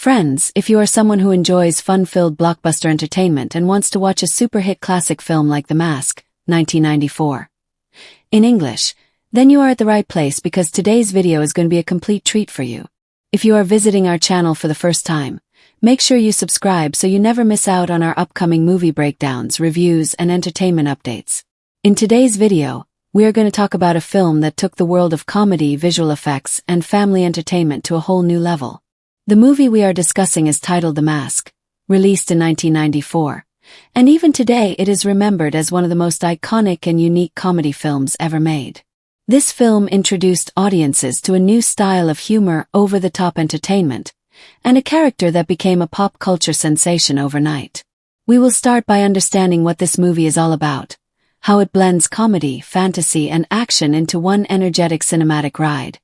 Friends, if you are someone who enjoys fun-filled blockbuster entertainment and wants to watch a super-hit classic film like The Mask, 1994, in English, then you are at the right place because today's video is going to be a complete treat for you. If you are visiting our channel for the first time, make sure you subscribe so you never miss out on our upcoming movie breakdowns, reviews, and entertainment updates. In today's video, we are going to talk about a film that took the world of comedy, visual effects, and family entertainment to a whole new level. The movie we are discussing is titled The Mask, released in 1994, and even today it is remembered as one of the most iconic and unique comedy films ever made. This film introduced audiences to a new style of humor, over-the-top entertainment, and a character that became a pop culture sensation overnight. We will start by understanding what this movie is all about, how it blends comedy, fantasy, and action into one energetic cinematic ride,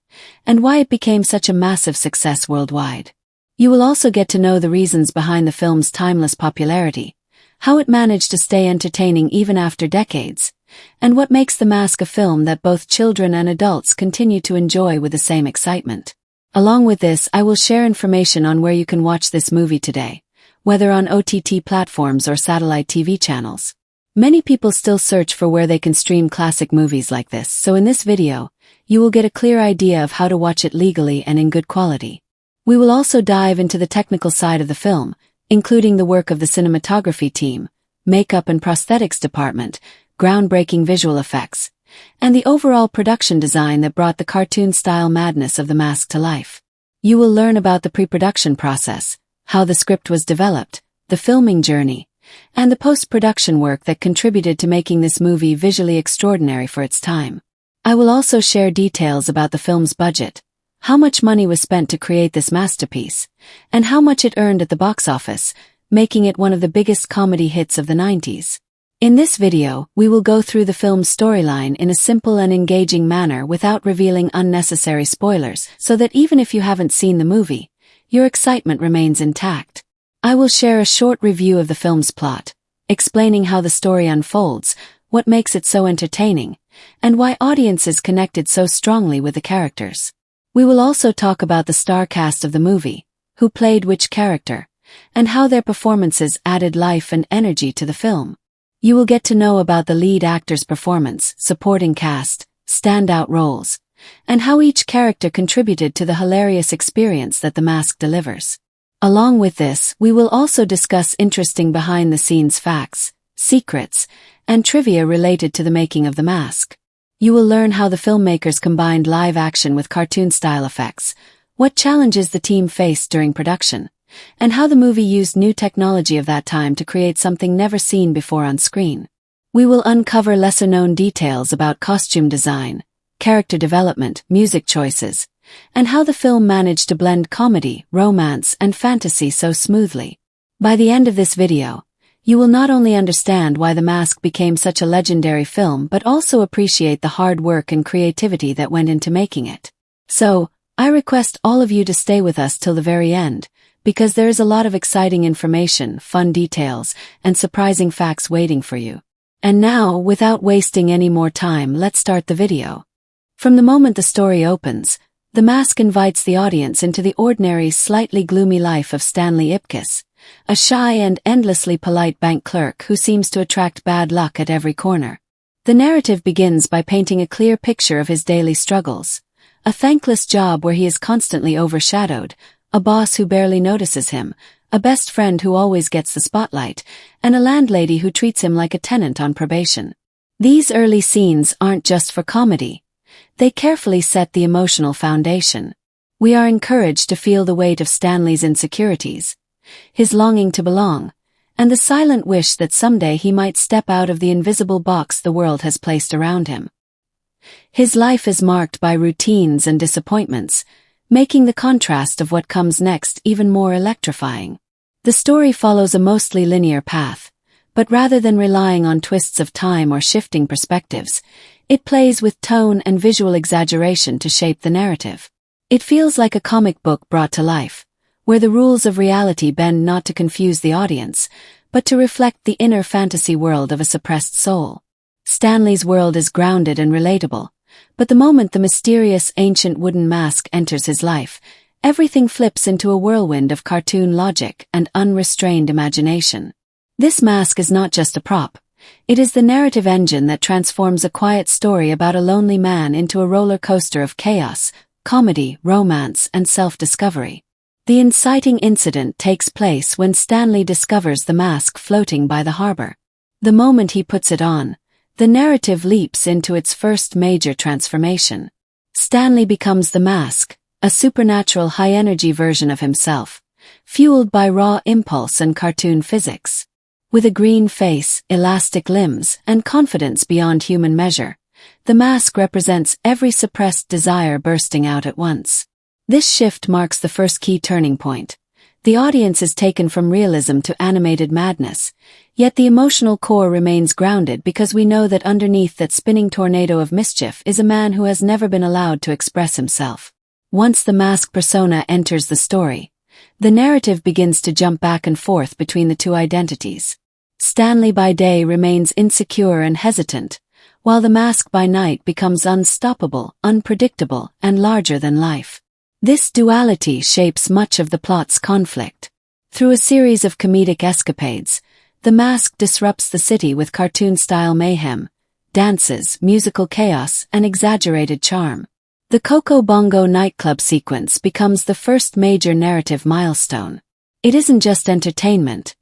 and why it became such a massive success worldwide. You will also get to know the reasons behind the film's timeless popularity, how it managed to stay entertaining even after decades, and what makes The Mask a film that both children and adults continue to enjoy with the same excitement. Along with this, I will share information on where you can watch this movie today, whether on OTT platforms or satellite TV channels. Many people still search for where they can stream classic movies like this, so in this video, you will get a clear idea of how to watch it legally and in good quality. We will also dive into the technical side of the film, including the work of the cinematography team, makeup and prosthetics department, groundbreaking visual effects, and the overall production design that brought the cartoon-style madness of The Mask to life. You will learn about the pre-production process, how the script was developed, the filming journey, and the post-production work that contributed to making this movie visually extraordinary for its time. I will also share details about the film's budget, how much money was spent to create this masterpiece, and how much it earned at the box office, making it one of the biggest comedy hits of the 90s. In this video, we will go through the film's storyline in a simple and engaging manner without revealing unnecessary spoilers, so that even if you haven't seen the movie, your excitement remains intact. I will share a short review of the film's plot, explaining how the story unfolds, what makes it so entertaining, and why audiences connected so strongly with the characters. We will also talk about the star cast of the movie, who played which character, and how their performances added life and energy to the film. You will get to know about the lead actor's performance, supporting cast, standout roles, and how each character contributed to the hilarious experience that The Mask delivers. Along with this, we will also discuss interesting behind-the-scenes facts, secrets, and trivia related to the making of The Mask. You will learn how the filmmakers combined live action with cartoon-style effects, what challenges the team faced during production, and how the movie used new technology of that time to create something never seen before on screen. We will uncover lesser-known details about costume design, character development, music choices, and how the film managed to blend comedy, romance, and fantasy so smoothly. By the end of this video, you will not only understand why The Mask became such a legendary film but also appreciate the hard work and creativity that went into making it. So, I request all of you to stay with us till the very end, because there is a lot of exciting information, fun details, and surprising facts waiting for you. And now, without wasting any more time, let's start the video. From the moment the story opens, The Mask invites the audience into the ordinary, slightly gloomy life of Stanley Ipkiss, a shy and endlessly polite bank clerk who seems to attract bad luck at every corner. The narrative begins by painting a clear picture of his daily struggles, a thankless job where he is constantly overshadowed, a boss who barely notices him, a best friend who always gets the spotlight, and a landlady who treats him like a tenant on probation. These early scenes aren't just for comedy. They carefully set the emotional foundation. We are encouraged to feel the weight of Stanley's insecurities, his longing to belong, and the silent wish that someday he might step out of the invisible box the world has placed around him. His life is marked by routines and disappointments, making the contrast of what comes next even more electrifying. The story follows a mostly linear path, but rather than relying on twists of time or shifting perspectives, it plays with tone and visual exaggeration to shape the narrative. It feels like a comic book brought to life, where the rules of reality bend not to confuse the audience, but to reflect the inner fantasy world of a suppressed soul. Stanley's world is grounded and relatable, but the moment the mysterious ancient wooden mask enters his life, everything flips into a whirlwind of cartoon logic and unrestrained imagination. This mask is not just a prop. It is the narrative engine that transforms a quiet story about a lonely man into a roller coaster of chaos, comedy, romance, and self-discovery. The inciting incident takes place when Stanley discovers the mask floating by the harbor. The moment he puts it on, the narrative leaps into its first major transformation. Stanley becomes the mask, a supernatural high-energy version of himself, fueled by raw impulse and cartoon physics. With a green face, elastic limbs, and confidence beyond human measure, the mask represents every suppressed desire bursting out at once. This shift marks the first key turning point. The audience is taken from realism to animated madness, yet the emotional core remains grounded because we know that underneath that spinning tornado of mischief is a man who has never been allowed to express himself. Once the mask persona enters the story, the narrative begins to jump back and forth between the two identities. Stanley by day remains insecure and hesitant, while the mask by night becomes unstoppable, unpredictable, and larger than life. This duality shapes much of the plot's conflict. Through a series of comedic escapades, the mask disrupts the city with cartoon-style mayhem, dances, musical chaos, and exaggerated charm. The Coco Bongo nightclub sequence becomes the first major narrative milestone. It isn't just entertainment.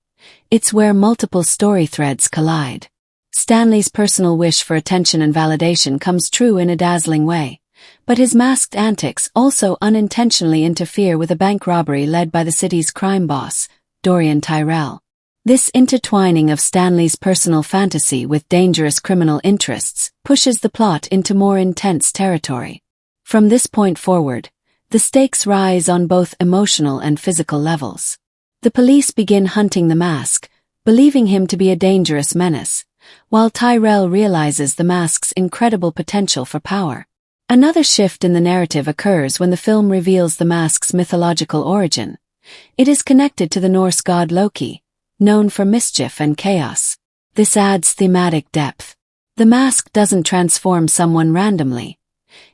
It's where multiple story threads collide. Stanley's personal wish for attention and validation comes true in a dazzling way, but his masked antics also unintentionally interfere with a bank robbery led by the city's crime boss, Dorian Tyrell. This intertwining of Stanley's personal fantasy with dangerous criminal interests pushes the plot into more intense territory. From this point forward, the stakes rise on both emotional and physical levels. The police begin hunting the mask, believing him to be a dangerous menace, while Tyrell realizes the mask's incredible potential for power. Another shift in the narrative occurs when the film reveals the mask's mythological origin. It is connected to the Norse god Loki, known for mischief and chaos. This adds thematic depth. The mask doesn't transform someone randomly.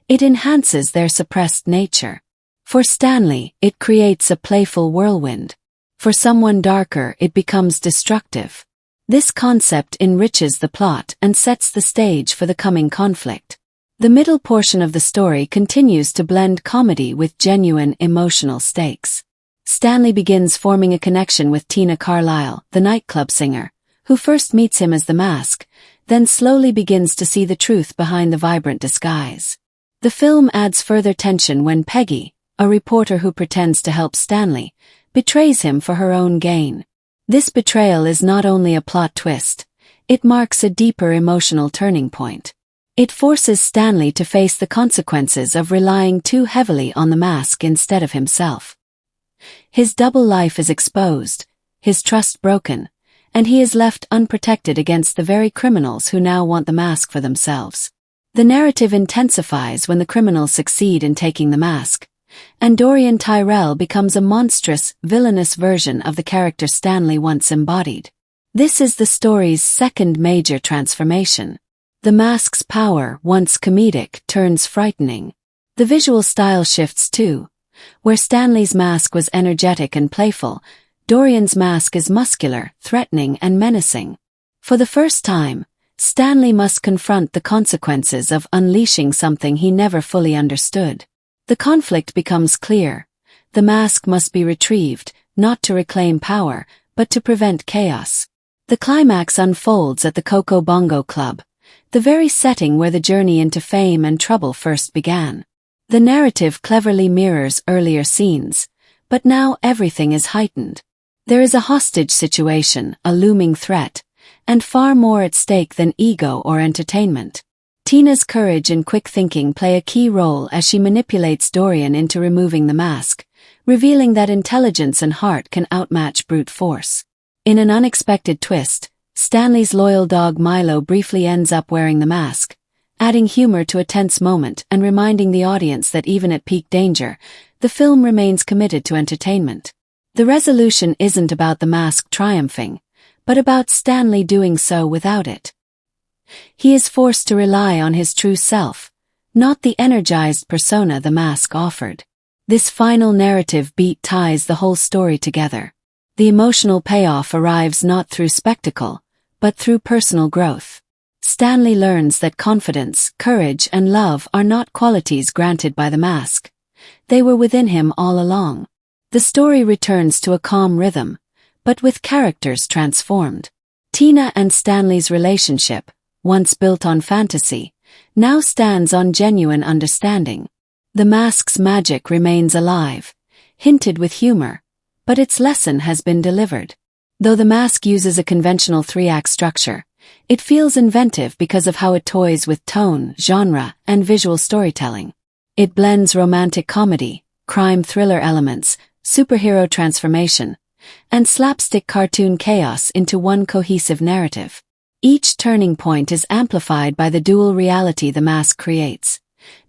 It enhances their suppressed nature. For Stanley, it creates a playful whirlwind. For someone darker, it becomes destructive. This concept enriches the plot and sets the stage for the coming conflict. The middle portion of the story continues to blend comedy with genuine emotional stakes. Stanley begins forming a connection with Tina Carlyle, the nightclub singer, who first meets him as the mask, then slowly begins to see the truth behind the vibrant disguise. The film adds further tension when Peggy, a reporter who pretends to help Stanley, betrays him for her own gain. This betrayal is not only a plot twist, it marks a deeper emotional turning point. It forces Stanley to face the consequences of relying too heavily on the mask instead of himself. His double life is exposed, his trust broken, and he is left unprotected against the very criminals who now want the mask for themselves. The narrative intensifies when the criminals succeed in taking the mask, and Dorian Tyrell becomes a monstrous, villainous version of the character Stanley once embodied. This is the story's second major transformation. The mask's power, once comedic, turns frightening. The visual style shifts too. Where Stanley's mask was energetic and playful, Dorian's mask is muscular, threatening, and menacing. For the first time, Stanley must confront the consequences of unleashing something he never fully understood. The conflict becomes clear. The mask must be retrieved, not to reclaim power, but to prevent chaos. The climax unfolds at the Coco Bongo Club, the very setting where the journey into fame and trouble first began. The narrative cleverly mirrors earlier scenes, but now everything is heightened. There is a hostage situation, a looming threat, and far more at stake than ego or entertainment. Tina's courage and quick thinking play a key role as she manipulates Dorian into removing the mask, revealing that intelligence and heart can outmatch brute force. In an unexpected twist, Stanley's loyal dog Milo briefly ends up wearing the mask, adding humor to a tense moment and reminding the audience that even at peak danger, the film remains committed to entertainment. The resolution isn't about the mask triumphing, but about Stanley doing so without it. He is forced to rely on his true self, not the energized persona the mask offered. This final narrative beat ties the whole story together. The emotional payoff arrives not through spectacle, but through personal growth. Stanley learns that confidence, courage, and love are not qualities granted by the mask. They were within him all along. The story returns to a calm rhythm, but with characters transformed. Tina and Stanley's relationship, once built on fantasy, now stands on genuine understanding. The mask's magic remains alive, hinted with humor, but its lesson has been delivered. Though the mask uses a conventional three-act structure, it feels inventive because of how it toys with tone, genre, and visual storytelling. It blends romantic comedy, crime thriller elements, superhero transformation, and slapstick cartoon chaos into one cohesive narrative. Each turning point is amplified by the dual reality the mask creates,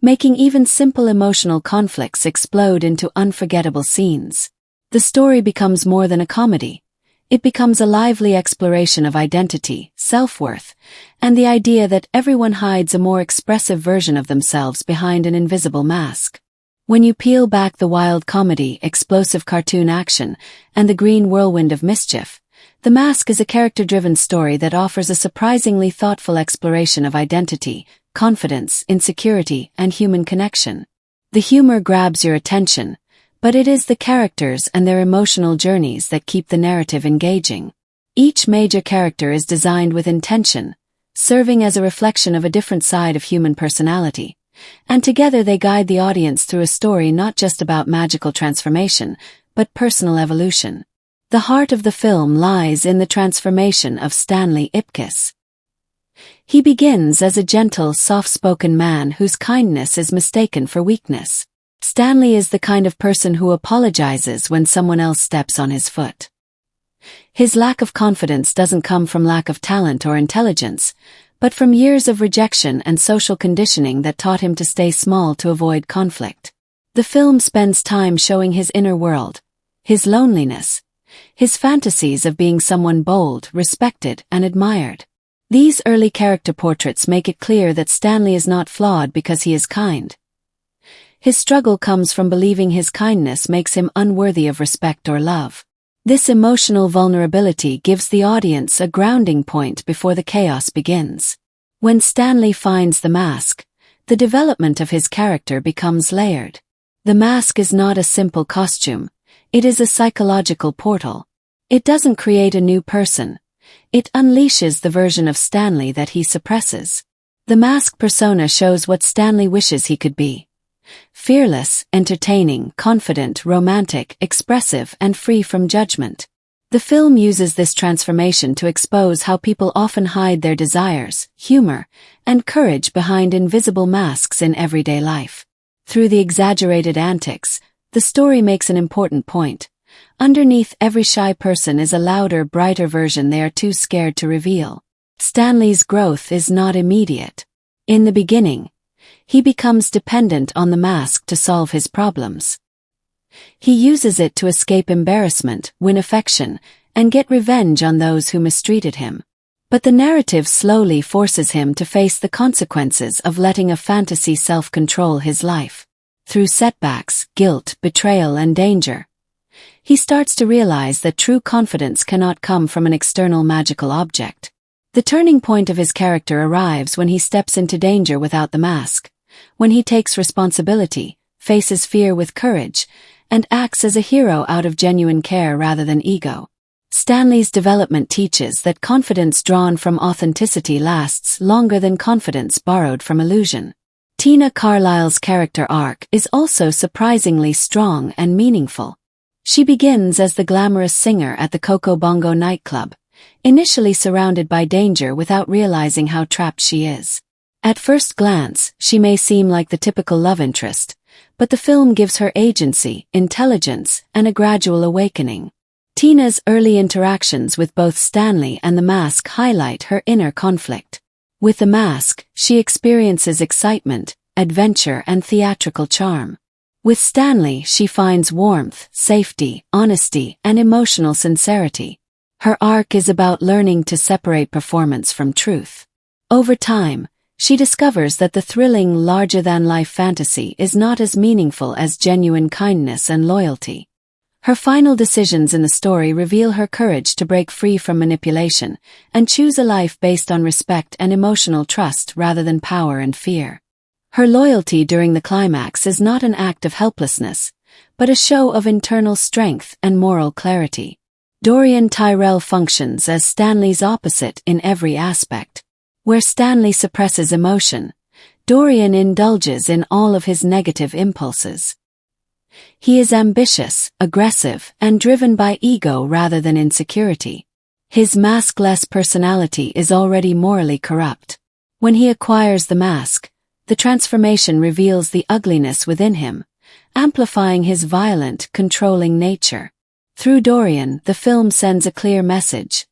making even simple emotional conflicts explode into unforgettable scenes. The story becomes more than a comedy. It becomes a lively exploration of identity, self-worth, and the idea that everyone hides a more expressive version of themselves behind an invisible mask. When you peel back the wild comedy, explosive cartoon action, and the green whirlwind of mischief, The Mask is a character-driven story that offers a surprisingly thoughtful exploration of identity, confidence, insecurity, and human connection. The humor grabs your attention, but it is the characters and their emotional journeys that keep the narrative engaging. Each major character is designed with intention, serving as a reflection of a different side of human personality, and together they guide the audience through a story not just about magical transformation, but personal evolution. The heart of the film lies in the transformation of Stanley Ipkiss. He begins as a gentle, soft-spoken man whose kindness is mistaken for weakness. Stanley is the kind of person who apologizes when someone else steps on his foot. His lack of confidence doesn't come from lack of talent or intelligence, but from years of rejection and social conditioning that taught him to stay small to avoid conflict. The film spends time showing his inner world, his loneliness, his fantasies of being someone bold, respected, and admired. These early character portraits make it clear that Stanley is not flawed because he is kind. His struggle comes from believing his kindness makes him unworthy of respect or love. This emotional vulnerability gives the audience a grounding point before the chaos begins. When Stanley finds the mask, the development of his character becomes layered. The mask is not a simple costume, it is a psychological portal. It doesn't create a new person. It unleashes the version of Stanley that he suppresses. The mask persona shows what Stanley wishes he could be. Fearless, entertaining, confident, romantic, expressive, and free from judgment. The film uses this transformation to expose how people often hide their desires, humor, and courage behind invisible masks in everyday life. Through the exaggerated antics, the story makes an important point. Underneath every shy person is a louder, brighter version they are too scared to reveal. Stanley's growth is not immediate. In the beginning, he becomes dependent on the mask to solve his problems. He uses it to escape embarrassment, win affection, and get revenge on those who mistreated him. But the narrative slowly forces him to face the consequences of letting a fantasy self control his life. Through setbacks, guilt, betrayal, and danger, he starts to realize that true confidence cannot come from an external magical object. The turning point of his character arrives when he steps into danger without the mask, when he takes responsibility, faces fear with courage, and acts as a hero out of genuine care rather than ego. Stanley's development teaches that confidence drawn from authenticity lasts longer than confidence borrowed from illusion. Tina Carlyle's character arc is also surprisingly strong and meaningful. She begins as the glamorous singer at the Coco Bongo nightclub, initially surrounded by danger without realizing how trapped she is. At first glance, she may seem like the typical love interest, but the film gives her agency, intelligence, and a gradual awakening. Tina's early interactions with both Stanley and the mask highlight her inner conflict. With the mask, she experiences excitement, adventure, and theatrical charm. With Stanley, she finds warmth, safety, honesty, and emotional sincerity. Her arc is about learning to separate performance from truth. Over time, she discovers that the thrilling, larger-than-life fantasy is not as meaningful as genuine kindness and loyalty. Her final decisions in the story reveal her courage to break free from manipulation and choose a life based on respect and emotional trust rather than power and fear. Her loyalty during the climax is not an act of helplessness, but a show of internal strength and moral clarity. Dorian Tyrell functions as Stanley's opposite in every aspect. Where Stanley suppresses emotion, Dorian indulges in all of his negative impulses. He is ambitious, aggressive, and driven by ego rather than insecurity. His maskless personality is already morally corrupt. When he acquires the mask, the transformation reveals the ugliness within him, amplifying his violent, controlling nature. Through Dorian, the film sends a clear message.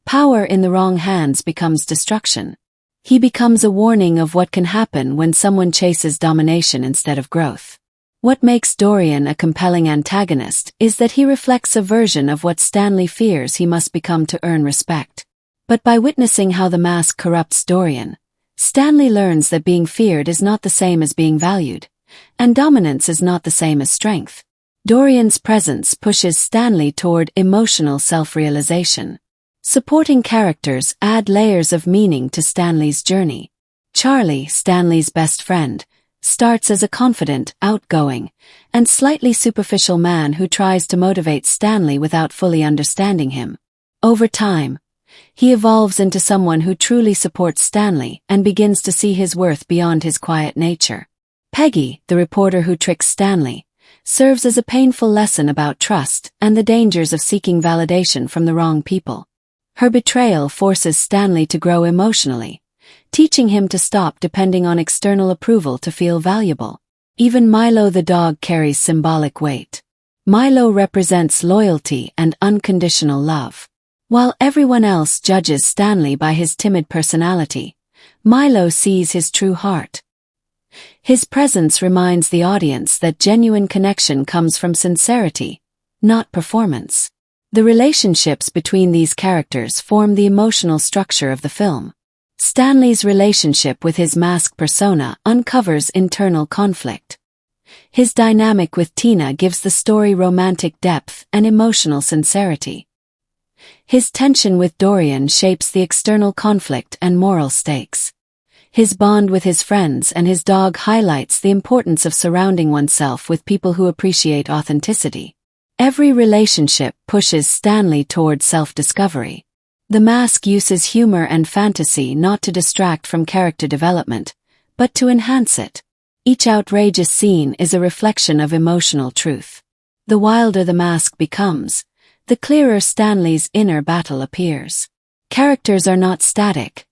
Power in the wrong hands becomes destruction. He becomes a warning of what can happen when someone chases domination instead of growth. What makes Dorian a compelling antagonist is that he reflects a version of what Stanley fears he must become to earn respect. But by witnessing how the mask corrupts Dorian, Stanley learns that being feared is not the same as being valued, and dominance is not the same as strength. Dorian's presence pushes Stanley toward emotional self-realization. Supporting characters add layers of meaning to Stanley's journey. Charlie, Stanley's best friend, starts as a confident, outgoing, and slightly superficial man who tries to motivate Stanley without fully understanding him. Over time, he evolves into someone who truly supports Stanley and begins to see his worth beyond his quiet nature. Peggy, the reporter who tricks Stanley, serves as a painful lesson about trust and the dangers of seeking validation from the wrong people. Her betrayal forces Stanley to grow emotionally, teaching him to stop depending on external approval to feel valuable. Even Milo the dog carries symbolic weight. Milo represents loyalty and unconditional love. While everyone else judges Stanley by his timid personality, Milo sees his true heart. His presence reminds the audience that genuine connection comes from sincerity, not performance. The relationships between these characters form the emotional structure of the film. Stanley's relationship with his mask persona uncovers internal conflict. His dynamic with Tina gives the story romantic depth and emotional sincerity. His tension with Dorian shapes the external conflict and moral stakes. His bond with his friends and his dog highlights the importance of surrounding oneself with people who appreciate authenticity. Every relationship pushes Stanley toward self-discovery. The mask uses humor and fantasy not to distract from character development, but to enhance it. Each outrageous scene is a reflection of emotional truth. The wilder the mask becomes, the clearer Stanley's inner battle appears. Characters are not static.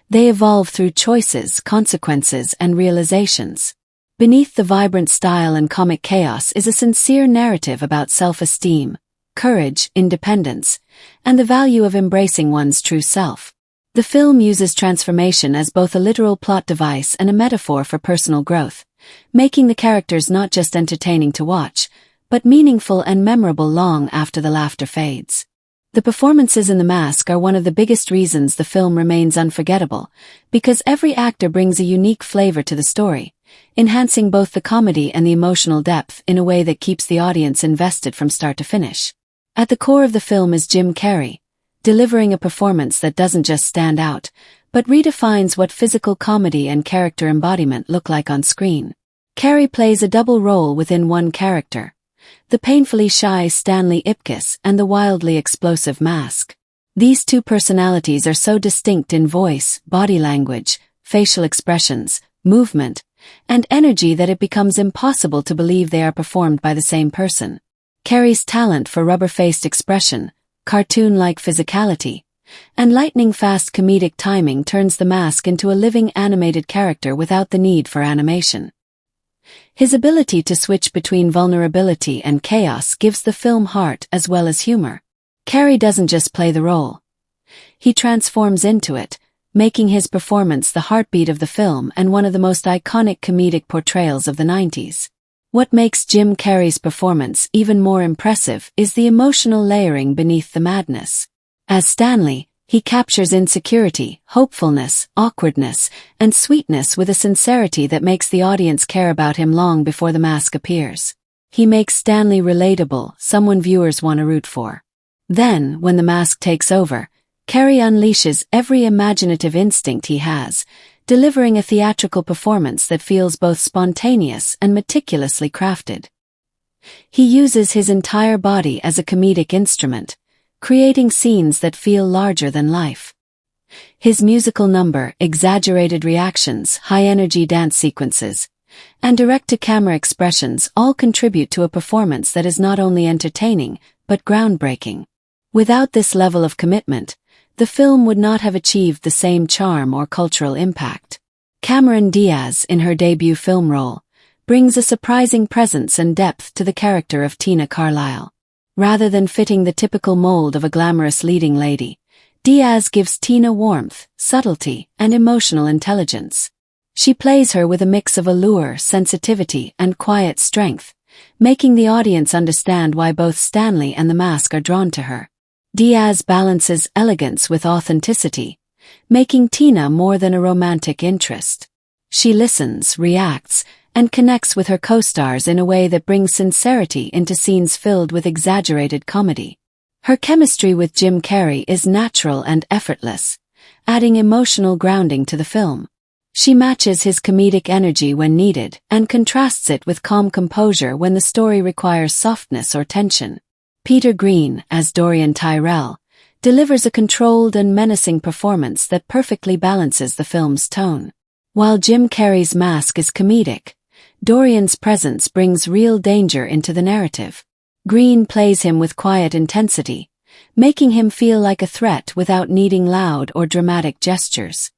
They evolve through choices, consequences, and realizations. Beneath the vibrant style and comic chaos is a sincere narrative about self-esteem, courage, independence, and the value of embracing one's true self. The film uses transformation as both a literal plot device and a metaphor for personal growth, making the characters not just entertaining to watch, but meaningful and memorable long after the laughter fades. The performances in The Mask are one of the biggest reasons the film remains unforgettable, because every actor brings a unique flavor to the story, enhancing both the comedy and the emotional depth in a way that keeps the audience invested from start to finish. At the core of the film is Jim Carrey, delivering a performance that doesn't just stand out, but redefines what physical comedy and character embodiment look like on screen. Carrey plays a double role within one character: the painfully shy Stanley Ipkiss and the wildly explosive Mask. These two personalities are so distinct in voice, body language, facial expressions, movement, and energy that it becomes impossible to believe they are performed by the same person. Carrey's talent for rubber-faced expression, cartoon-like physicality, and lightning-fast comedic timing turns the Mask into a living animated character without the need for animation. His ability to switch between vulnerability and chaos gives the film heart as well as humor. Carrey doesn't just play the role. He transforms into it, making his performance the heartbeat of the film and one of the most iconic comedic portrayals of the 90s. What makes Jim Carrey's performance even more impressive is the emotional layering beneath the madness. As Stanley, He captures insecurity, hopefulness, awkwardness, and sweetness with a sincerity that makes the audience care about him long before the mask appears. He makes Stanley relatable, someone viewers want to root for. Then, when the mask takes over, Carrey unleashes every imaginative instinct he has, delivering a theatrical performance that feels both spontaneous and meticulously crafted. He uses his entire body as a comedic instrument, creating scenes that feel larger than life. His musical number, exaggerated reactions, high-energy dance sequences, and direct-to-camera expressions all contribute to a performance that is not only entertaining, but groundbreaking. Without this level of commitment, the film would not have achieved the same charm or cultural impact. Cameron Diaz, in her debut film role, brings a surprising presence and depth to the character of Tina Carlyle. Rather than fitting the typical mold of a glamorous leading lady, Diaz gives Tina warmth, subtlety, and emotional intelligence. She plays her with a mix of allure, sensitivity, and quiet strength, making the audience understand why both Stanley and the mask are drawn to her. Diaz balances elegance with authenticity, making Tina more than a romantic interest. She listens, reacts, and connects with her co-stars in a way that brings sincerity into scenes filled with exaggerated comedy. Her chemistry with Jim Carrey is natural and effortless, adding emotional grounding to the film. She matches his comedic energy when needed and contrasts it with calm composure when the story requires softness or tension. Peter Green, as Dorian Tyrell, delivers a controlled and menacing performance that perfectly balances the film's tone. While Jim Carrey's mask is comedic, Dorian's presence brings real danger into the narrative. Green plays him with quiet intensity, making him feel like a threat without needing loud or dramatic gestures.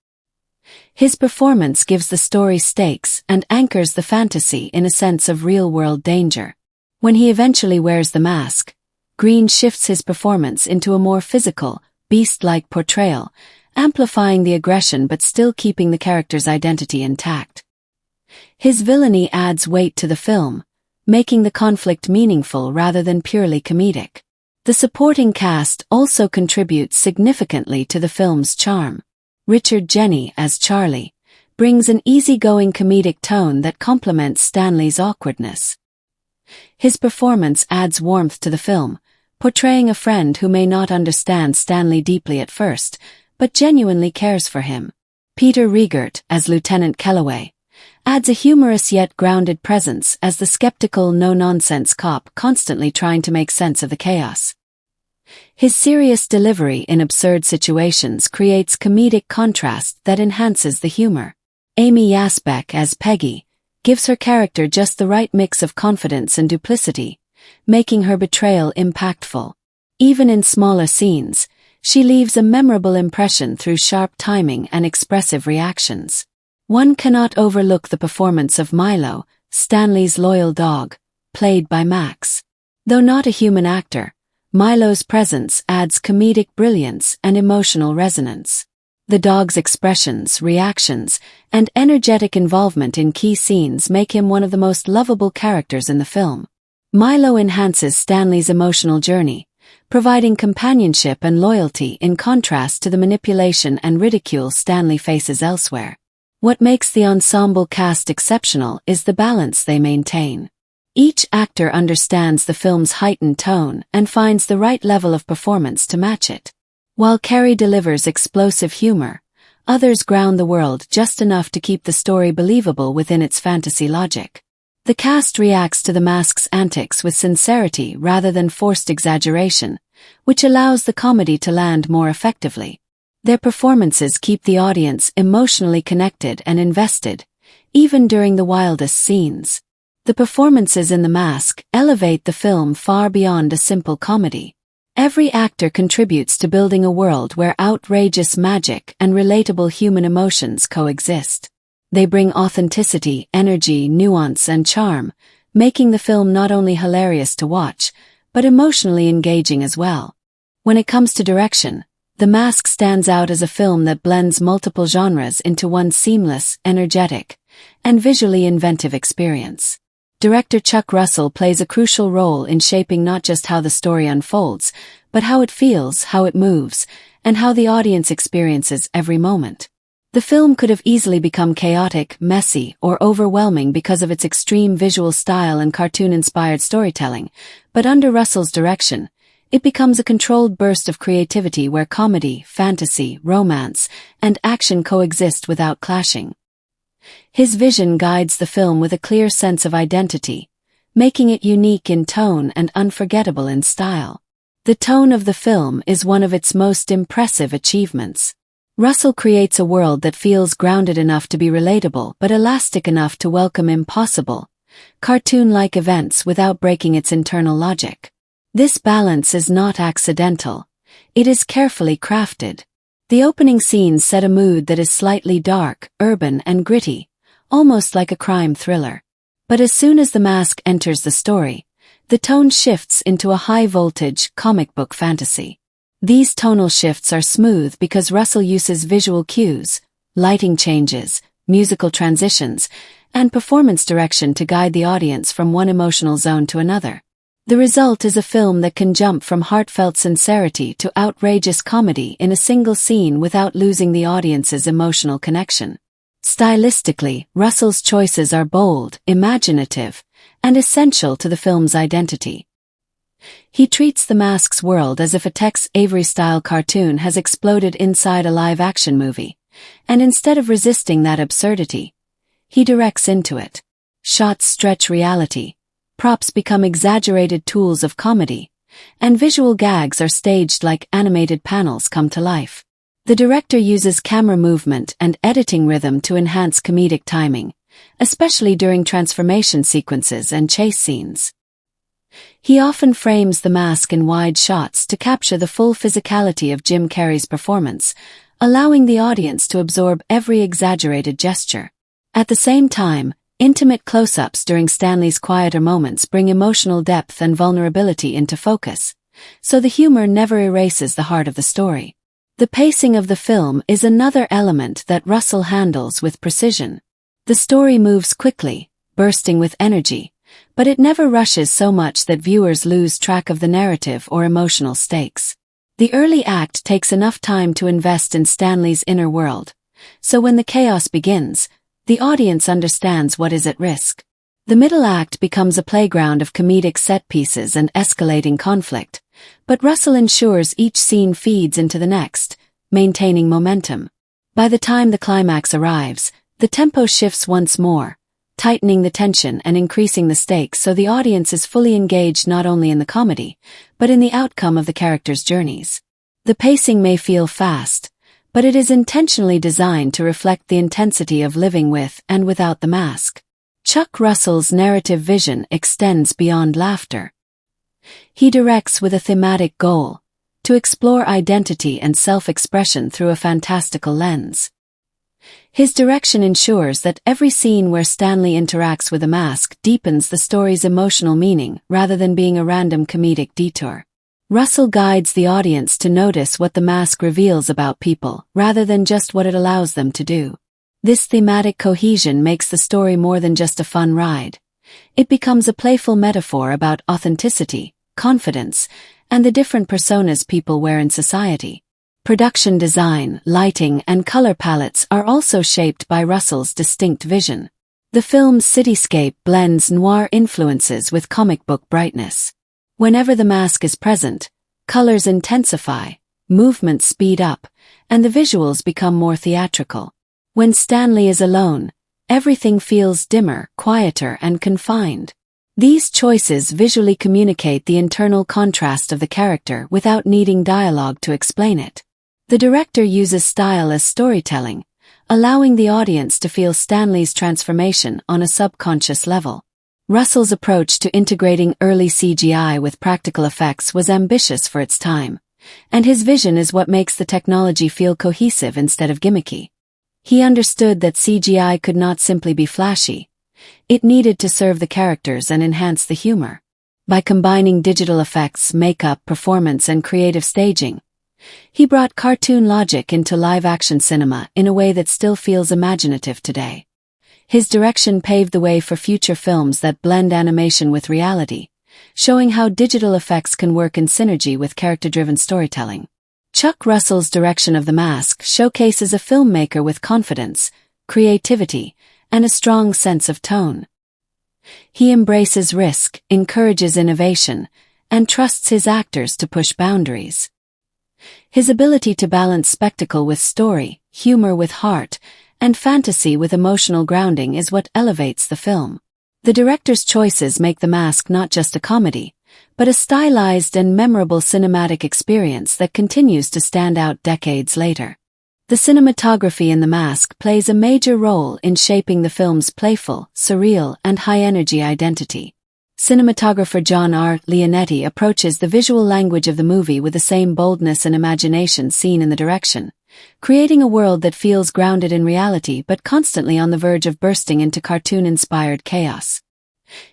His performance gives the story stakes and anchors the fantasy in a sense of real-world danger. When he eventually wears the mask, Green shifts his performance into a more physical, beast-like portrayal, amplifying the aggression but still keeping the character's identity intact. His villainy adds weight to the film, making the conflict meaningful rather than purely comedic. The supporting cast also contributes significantly to the film's charm. Richard Jeni, as Charlie, brings an easygoing comedic tone that complements Stanley's awkwardness. His performance adds warmth to the film, portraying a friend who may not understand Stanley deeply at first, but genuinely cares for him. Peter Riegert, as Lieutenant Kellaway, adds a humorous yet grounded presence as the skeptical, no-nonsense cop constantly trying to make sense of the chaos. His serious delivery in absurd situations creates comedic contrast that enhances the humor. Amy Yasbeck, as Peggy, gives her character just the right mix of confidence and duplicity, making her betrayal impactful. Even in smaller scenes, she leaves a memorable impression through sharp timing and expressive reactions. One cannot overlook the performance of Milo, Stanley's loyal dog, played by Max. Though not a human actor, Milo's presence adds comedic brilliance and emotional resonance. The dog's expressions, reactions, and energetic involvement in key scenes make him one of the most lovable characters in the film. Milo enhances Stanley's emotional journey, providing companionship and loyalty in contrast to the manipulation and ridicule Stanley faces elsewhere. What makes the ensemble cast exceptional is the balance they maintain. Each actor understands the film's heightened tone and finds the right level of performance to match it. While Carrey delivers explosive humor, others ground the world just enough to keep the story believable within its fantasy logic. The cast reacts to the mask's antics with sincerity rather than forced exaggeration, which allows the comedy to land more effectively. Their performances keep the audience emotionally connected and invested, even during the wildest scenes. The performances in The Mask elevate the film far beyond a simple comedy. Every actor contributes to building a world where outrageous magic and relatable human emotions coexist. They bring authenticity, energy, nuance, and charm, making the film not only hilarious to watch, but emotionally engaging as well. When it comes to direction, The Mask stands out as a film that blends multiple genres into one seamless, energetic, and visually inventive experience. Director Chuck Russell plays a crucial role in shaping not just how the story unfolds, but how it feels, how it moves, and how the audience experiences every moment. The film could have easily become chaotic, messy, or overwhelming because of its extreme visual style and cartoon-inspired storytelling, but under Russell's direction, it becomes a controlled burst of creativity where comedy, fantasy, romance, and action coexist without clashing. His vision guides the film with a clear sense of identity, making it unique in tone and unforgettable in style. The tone of the film is one of its most impressive achievements. Russell creates a world that feels grounded enough to be relatable but elastic enough to welcome impossible, cartoon-like events without breaking its internal logic. This balance is not accidental. It is carefully crafted. The opening scenes set a mood that is slightly dark, urban, and gritty, almost like a crime thriller. But as soon as the mask enters the story, the tone shifts into a high-voltage, comic book fantasy. These tonal shifts are smooth because Russell uses visual cues, lighting changes, musical transitions, and performance direction to guide the audience from one emotional zone to another. The result is a film that can jump from heartfelt sincerity to outrageous comedy in a single scene without losing the audience's emotional connection. Stylistically, Russell's choices are bold, imaginative, and essential to the film's identity. He treats the Mask's world as if a Tex Avery-style cartoon has exploded inside a live-action movie, and instead of resisting that absurdity, he directs into it. Shots stretch reality, props become exaggerated tools of comedy, and visual gags are staged like animated panels come to life. The director uses camera movement and editing rhythm to enhance comedic timing, especially during transformation sequences and chase scenes. He often frames the mask in wide shots to capture the full physicality of Jim Carrey's performance, allowing the audience to absorb every exaggerated gesture. At the same time, intimate close-ups during Stanley's quieter moments bring emotional depth and vulnerability into focus, so the humor never erases the heart of the story. The pacing of the film is another element that Russell handles with precision. The story moves quickly, bursting with energy, but it never rushes so much that viewers lose track of the narrative or emotional stakes. The early act takes enough time to invest in Stanley's inner world, so when the chaos begins, the audience understands what is at risk. The middle act becomes a playground of comedic set pieces and escalating conflict, but Russell ensures each scene feeds into the next, maintaining momentum. By the time the climax arrives, the tempo shifts once more, tightening the tension and increasing the stakes so the audience is fully engaged not only in the comedy, but in the outcome of the characters' journeys. The pacing may feel fast, but it is intentionally designed to reflect the intensity of living with and without the mask. Chuck Russell's narrative vision extends beyond laughter. He directs with a thematic goal, to explore identity and self-expression through a fantastical lens. His direction ensures that every scene where Stanley interacts with a mask deepens the story's emotional meaning rather than being a random comedic detour. Russell guides the audience to notice what the mask reveals about people rather than just what it allows them to do. This thematic cohesion makes the story more than just a fun ride. It becomes a playful metaphor about authenticity, confidence, and the different personas people wear in society. Production design, lighting, and color palettes are also shaped by Russell's distinct vision. The film's cityscape blends noir influences with comic book brightness. Whenever the mask is present, colors intensify, movements speed up, and the visuals become more theatrical. When Stanley is alone, everything feels dimmer, quieter, and confined. These choices visually communicate the internal contrast of the character without needing dialogue to explain it. The director uses style as storytelling, allowing the audience to feel Stanley's transformation on a subconscious level. Russell's approach to integrating early CGI with practical effects was ambitious for its time, and his vision is what makes the technology feel cohesive instead of gimmicky. He understood that CGI could not simply be flashy. It needed to serve the characters and enhance the humor. By combining digital effects, makeup, performance, and creative staging, he brought cartoon logic into live-action cinema in a way that still feels imaginative today. His direction paved the way for future films that blend animation with reality, showing how digital effects can work in synergy with character-driven storytelling. Chuck Russell's direction of The Mask showcases a filmmaker with confidence, creativity, and a strong sense of tone. He embraces risk, encourages innovation, and trusts his actors to push boundaries. His ability to balance spectacle with story, humor with heart, and fantasy with emotional grounding is what elevates the film. The director's choices make The Mask not just a comedy, but a stylized and memorable cinematic experience that continues to stand out decades later. The cinematography in The Mask plays a major role in shaping the film's playful, surreal, and high-energy identity. Cinematographer John R. Leonetti approaches the visual language of the movie with the same boldness and imagination seen in the direction, creating a world that feels grounded in reality but constantly on the verge of bursting into cartoon-inspired chaos.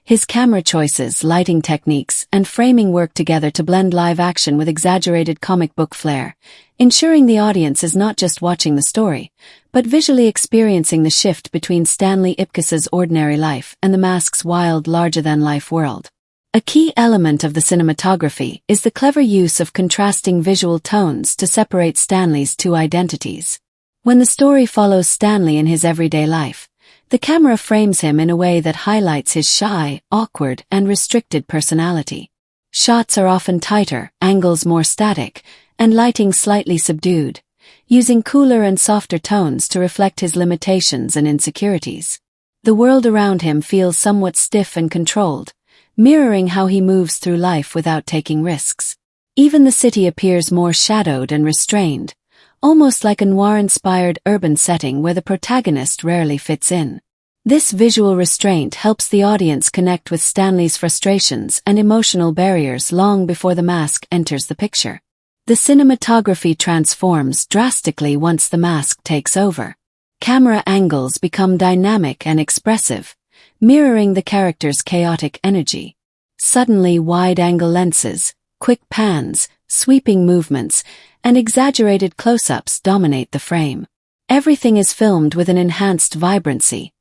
His camera choices, lighting techniques, and framing work together to blend live action with exaggerated comic book flair, ensuring the audience is not just watching the story, but visually experiencing the shift between Stanley Ipkiss's ordinary life and The Mask's wild, larger-than-life world. A key element of the cinematography is the clever use of contrasting visual tones to separate Stanley's two identities. When the story follows Stanley in his everyday life, the camera frames him in a way that highlights his shy, awkward, and restricted personality. Shots are often tighter, angles more static, and lighting slightly subdued, using cooler and softer tones to reflect his limitations and insecurities. The world around him feels somewhat stiff and controlled, mirroring how he moves through life without taking risks. Even the city appears more shadowed and restrained, almost like a noir-inspired urban setting where the protagonist rarely fits in. This visual restraint helps the audience connect with Stanley's frustrations and emotional barriers long before The Mask enters the picture. The cinematography transforms drastically once The Mask takes over. Camera angles become dynamic and expressive, mirroring the character's chaotic energy. Suddenly, wide-angle lenses, quick pans, sweeping movements, and exaggerated close-ups dominate the frame. Everything is filmed with an enhanced vibrancy,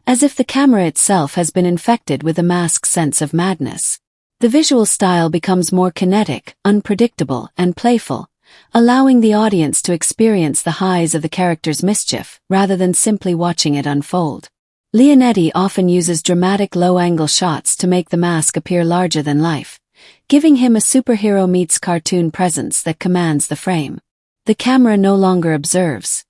as if the camera itself has been infected with The Mask's sense of madness. The visual style becomes more kinetic, unpredictable, and playful, allowing the audience to experience the highs of the character's mischief rather than simply watching it unfold. Leonetti often uses dramatic low-angle shots to make The Mask appear larger than life, giving him a superhero meets cartoon presence that commands the frame. The camera no longer observes.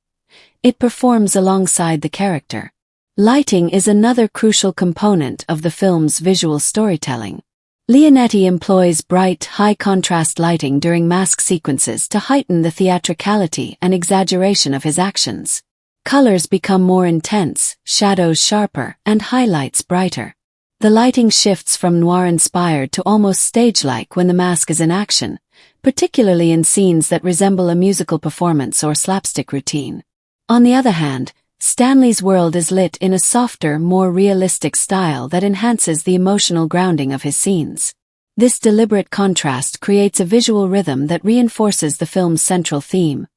It performs alongside the character. Lighting is another crucial component of the film's visual storytelling. Leonetti employs bright, high-contrast lighting during mask sequences to heighten the theatricality and exaggeration of his actions. Colors become more intense, shadows sharper, and highlights brighter. The lighting shifts from noir-inspired to almost stage-like when The Mask is in action, particularly in scenes that resemble a musical performance or slapstick routine. On the other hand, Stanley's world is lit in a softer, more realistic style that enhances the emotional grounding of his scenes. This deliberate contrast creates a visual rhythm that reinforces the film's central theme,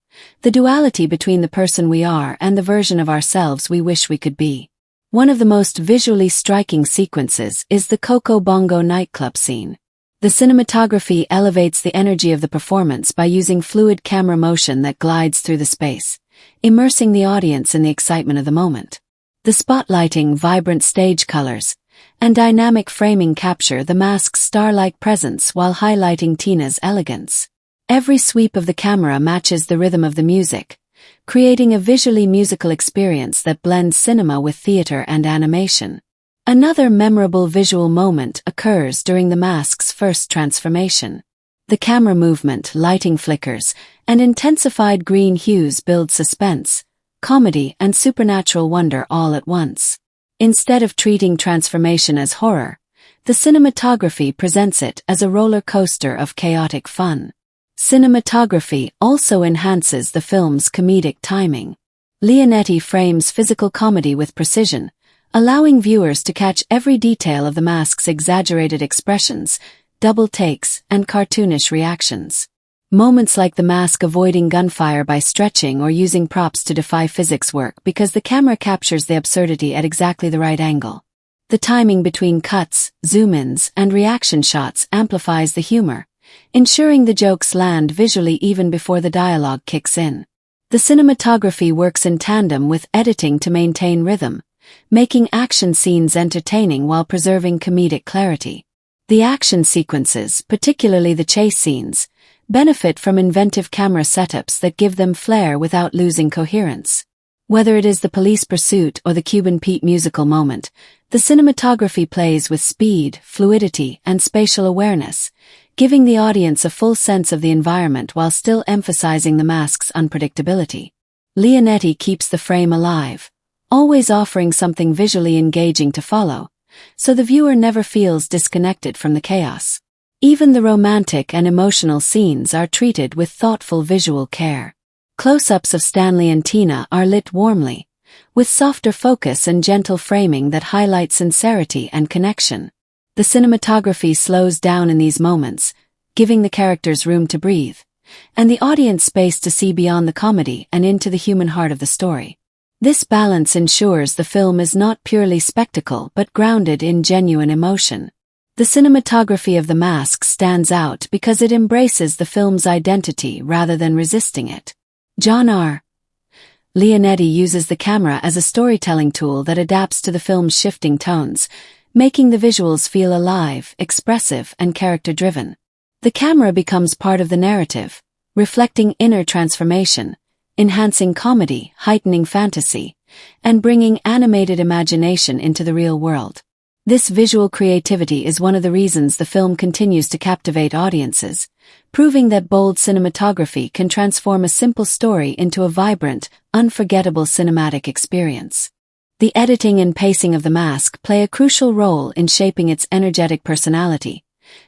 the duality between the person we are and the version of ourselves we wish we could be. One of the most visually striking sequences is the Coco Bongo nightclub scene. The cinematography elevates the energy of the performance by using fluid camera motion that glides through the space, immersing the audience in the excitement of the moment. The spotlighting, vibrant stage colors, and dynamic framing capture The Mask's star-like presence while highlighting Tina's elegance. Every sweep of the camera matches the rhythm of the music, creating a visually musical experience that blends cinema with theater and animation. Another memorable visual moment occurs during The Mask's first transformation. The camera movement, lighting flickers, and intensified green hues build suspense, comedy, and supernatural wonder all at once. Instead of treating transformation as horror, the cinematography presents it as a roller coaster of chaotic fun. Cinematography also enhances the film's comedic timing. Leonetti frames physical comedy with precision, allowing viewers to catch every detail of The Mask's exaggerated expressions, double takes, and cartoonish reactions. Moments like The Mask avoiding gunfire by stretching or using props to defy physics work because the camera captures the absurdity at exactly the right angle. The timing between cuts, zoom-ins, and reaction shots amplifies the humor, ensuring the jokes land visually even before the dialogue kicks in. The cinematography works in tandem with editing to maintain rhythm, making action scenes entertaining while preserving comedic clarity. The action sequences, particularly the chase scenes, benefit from inventive camera setups that give them flair without losing coherence. Whether it is the police pursuit or the Cuban Pete musical moment, the cinematography plays with speed, fluidity, and spatial awareness, giving the audience a full sense of the environment while still emphasizing the mask's unpredictability. Leonetti keeps the frame alive, always offering something visually engaging to follow, so the viewer never feels disconnected from the chaos. Even the romantic and emotional scenes are treated with thoughtful visual care. Close-ups of Stanley and Tina are lit warmly, with softer focus and gentle framing that highlight sincerity and connection. The cinematography slows down in these moments, giving the characters room to breathe, and the audience space to see beyond the comedy and into the human heart of the story. This balance ensures the film is not purely spectacle but grounded in genuine emotion. The cinematography of The Mask stands out because it embraces the film's identity rather than resisting it. John R. Leonetti uses the camera as a storytelling tool that adapts to the film's shifting tones, making the visuals feel alive, expressive, and character-driven. The camera becomes part of the narrative, reflecting inner transformation, enhancing comedy, heightening fantasy, and bringing animated imagination into the real world. This visual creativity is one of the reasons the film continues to captivate audiences, proving that bold cinematography can transform a simple story into a vibrant, unforgettable cinematic experience. The editing and pacing of The Mask play a crucial role in shaping its energetic personality,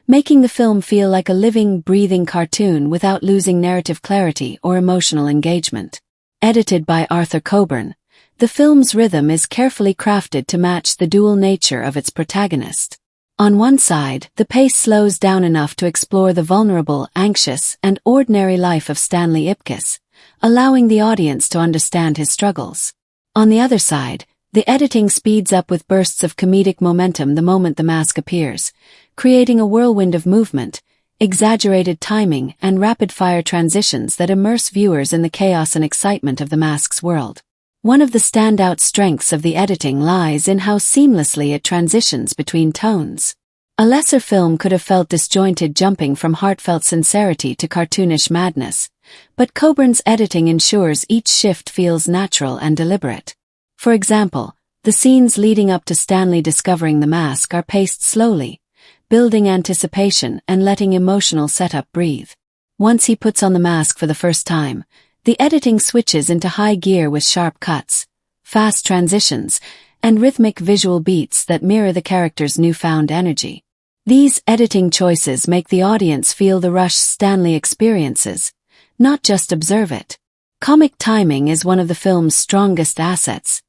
making the film feel like a living, breathing cartoon without losing narrative clarity or emotional engagement. Edited by Arthur Coburn, the film's rhythm is carefully crafted to match the dual nature of its protagonist. On one side, the pace slows down enough to explore the vulnerable, anxious, and ordinary life of Stanley Ipkiss, allowing the audience to understand his struggles. On the other side, the editing speeds up with bursts of comedic momentum the moment the mask appears, creating a whirlwind of movement, exaggerated timing, and rapid-fire transitions that immerse viewers in the chaos and excitement of the mask's world. One of the standout strengths of the editing lies in how seamlessly it transitions between tones. A lesser film could have felt disjointed, jumping from heartfelt sincerity to cartoonish madness, but Coburn's editing ensures each shift feels natural and deliberate. For example, the scenes leading up to Stanley discovering the mask are paced slowly, building anticipation and letting emotional setup breathe. Once he puts on the mask for the first time, the editing switches into high gear with sharp cuts, fast transitions, and rhythmic visual beats that mirror the character's newfound energy. These editing choices make the audience feel the rush Stanley experiences, not just observe it. Comic timing is one of the film's strongest assets,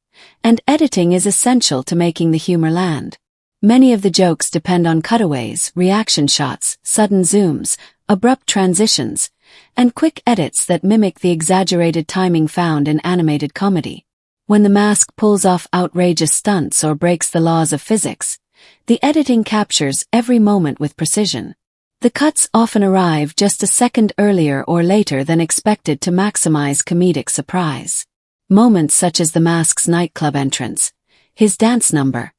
and editing is essential to making the humor land. Many of the jokes depend on cutaways, reaction shots, sudden zooms, abrupt transitions, and quick edits that mimic the exaggerated timing found in animated comedy. When the mask pulls off outrageous stunts or breaks the laws of physics, the editing captures every moment with precision. The cuts often arrive just a second earlier or later than expected to maximize comedic surprise. Moments such as the mask's nightclub entrance, his dance number,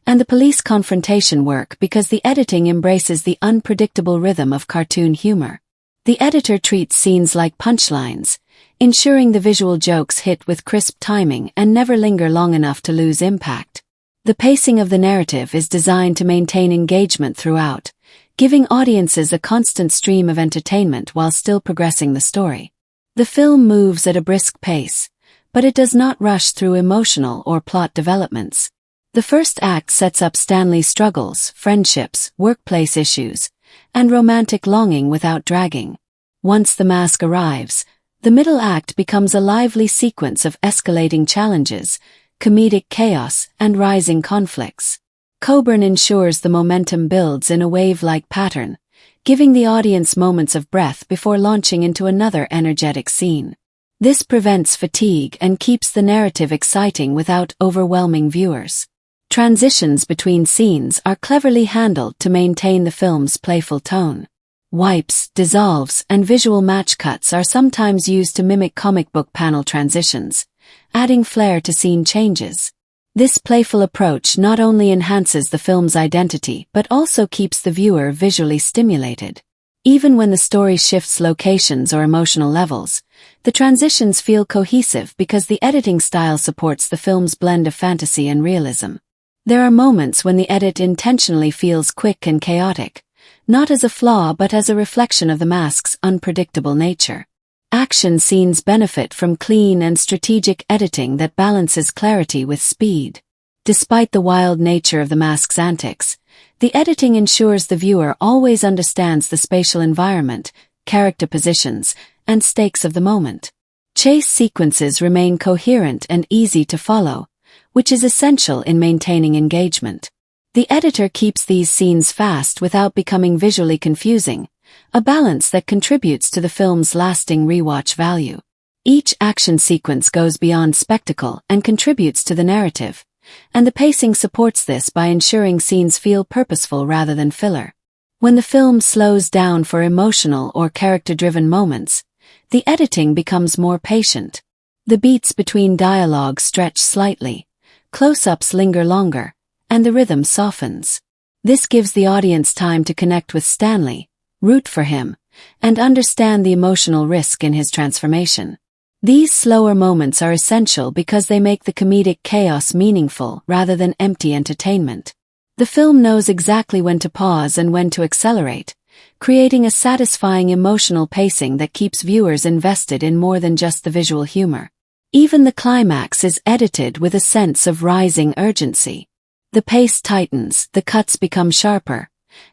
and the police confrontation work because the editing embraces the unpredictable rhythm of cartoon humor. The editor treats scenes like punchlines, ensuring the visual jokes hit with crisp timing and never linger long enough to lose impact. The pacing of the narrative is designed to maintain engagement throughout, giving audiences a constant stream of entertainment while still progressing the story. The film moves at a brisk pace, but it does not rush through emotional or plot developments. The first act sets up Stanley's struggles, friendships, workplace issues, and romantic longing without dragging. Once the mask arrives, the middle act becomes a lively sequence of escalating challenges, comedic chaos, and rising conflicts. Coburn ensures the momentum builds in a wave-like pattern, giving the audience moments of breath before launching into another energetic scene. This prevents fatigue and keeps the narrative exciting without overwhelming viewers. Transitions between scenes are cleverly handled to maintain the film's playful tone. Wipes, dissolves, and visual match cuts are sometimes used to mimic comic book panel transitions, adding flair to scene changes. This playful approach not only enhances the film's identity but also keeps the viewer visually stimulated. Even when the story shifts locations or emotional levels, the transitions feel cohesive because the editing style supports the film's blend of fantasy and realism. There are moments when the edit intentionally feels quick and chaotic, not as a flaw but as a reflection of the mask's unpredictable nature. Action scenes benefit from clean and strategic editing that balances clarity with speed. Despite the wild nature of the mask's antics, the editing ensures the viewer always understands the spatial environment, character positions, and stakes of the moment. Chase sequences remain coherent and easy to follow, which is essential in maintaining engagement. The editor keeps these scenes fast without becoming visually confusing, a balance that contributes to the film's lasting rewatch value. Each action sequence goes beyond spectacle and contributes to the narrative, and the pacing supports this by ensuring scenes feel purposeful rather than filler. When the film slows down for emotional or character-driven moments, the editing becomes more patient. The beats between dialogue stretch slightly, close-ups linger longer, and the rhythm softens. This gives the audience time to connect with Stanley, root for him, and understand the emotional risk in his transformation. These slower moments are essential because they make the comedic chaos meaningful rather than empty entertainment. The film knows exactly when to pause and when to accelerate, creating a satisfying emotional pacing that keeps viewers invested in more than just the visual humor. Even the climax is edited with a sense of rising urgency. The pace tightens, the cuts become sharper,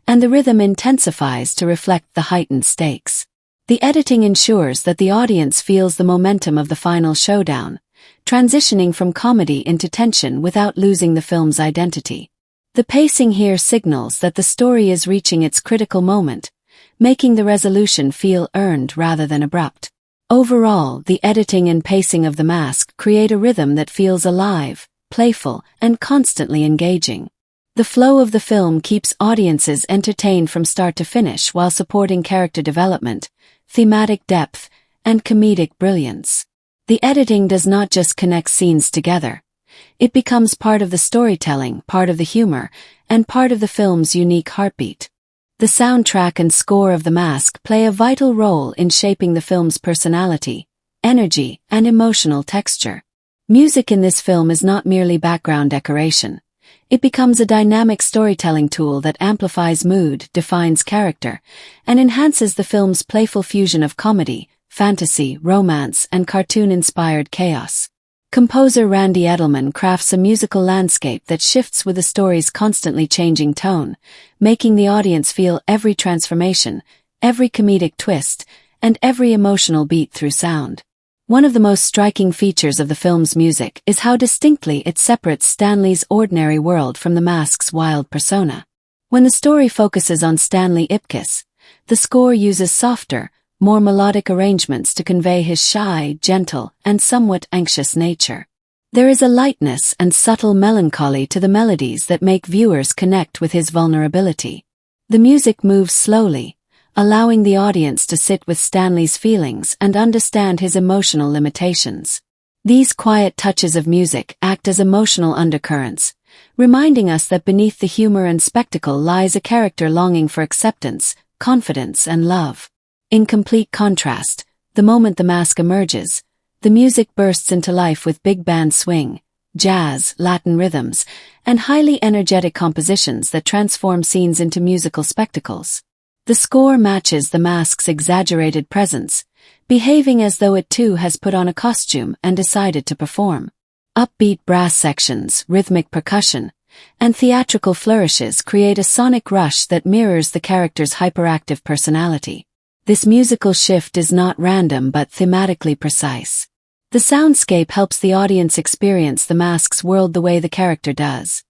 and the rhythm intensifies to reflect the heightened stakes. The editing ensures that the audience feels the momentum of the final showdown, transitioning from comedy into tension without losing the film's identity. The pacing here signals that the story is reaching its critical moment, making the resolution feel earned rather than abrupt. Overall, the editing and pacing of The Mask create a rhythm that feels alive, playful, and constantly engaging. The flow of the film keeps audiences entertained from start to finish while supporting character development, thematic depth, and comedic brilliance. The editing does not just connect scenes together. It becomes part of the storytelling, part of the humor, and part of the film's unique heartbeat. The soundtrack and score of The Mask play a vital role in shaping the film's personality, energy, and emotional texture. Music in this film is not merely background decoration. It becomes a dynamic storytelling tool that amplifies mood, defines character, and enhances the film's playful fusion of comedy, fantasy, romance, and cartoon-inspired chaos. Composer Randy Edelman crafts a musical landscape that shifts with the story's constantly changing tone, making the audience feel every transformation, every comedic twist, and every emotional beat through sound. One of the most striking features of the film's music is how distinctly it separates Stanley's ordinary world from the mask's wild persona. When the story focuses on Stanley Ipkiss, the score uses softer, more melodic arrangements to convey his shy, gentle, and somewhat anxious nature. There is a lightness and subtle melancholy to the melodies that make viewers connect with his vulnerability. The music moves slowly, allowing the audience to sit with Stanley's feelings and understand his emotional limitations. These quiet touches of music act as emotional undercurrents, reminding us that beneath the humor and spectacle lies a character longing for acceptance, confidence, and love. In complete contrast, the moment the mask emerges, the music bursts into life with big band swing, jazz, Latin rhythms, and highly energetic compositions that transform scenes into musical spectacles. The score matches the mask's exaggerated presence, behaving as though it too has put on a costume and decided to perform. Upbeat brass sections, rhythmic percussion, and theatrical flourishes create a sonic rush that mirrors the character's hyperactive personality. This musical shift is not random but thematically precise. The soundscape helps the audience experience the mask's world the way the character does.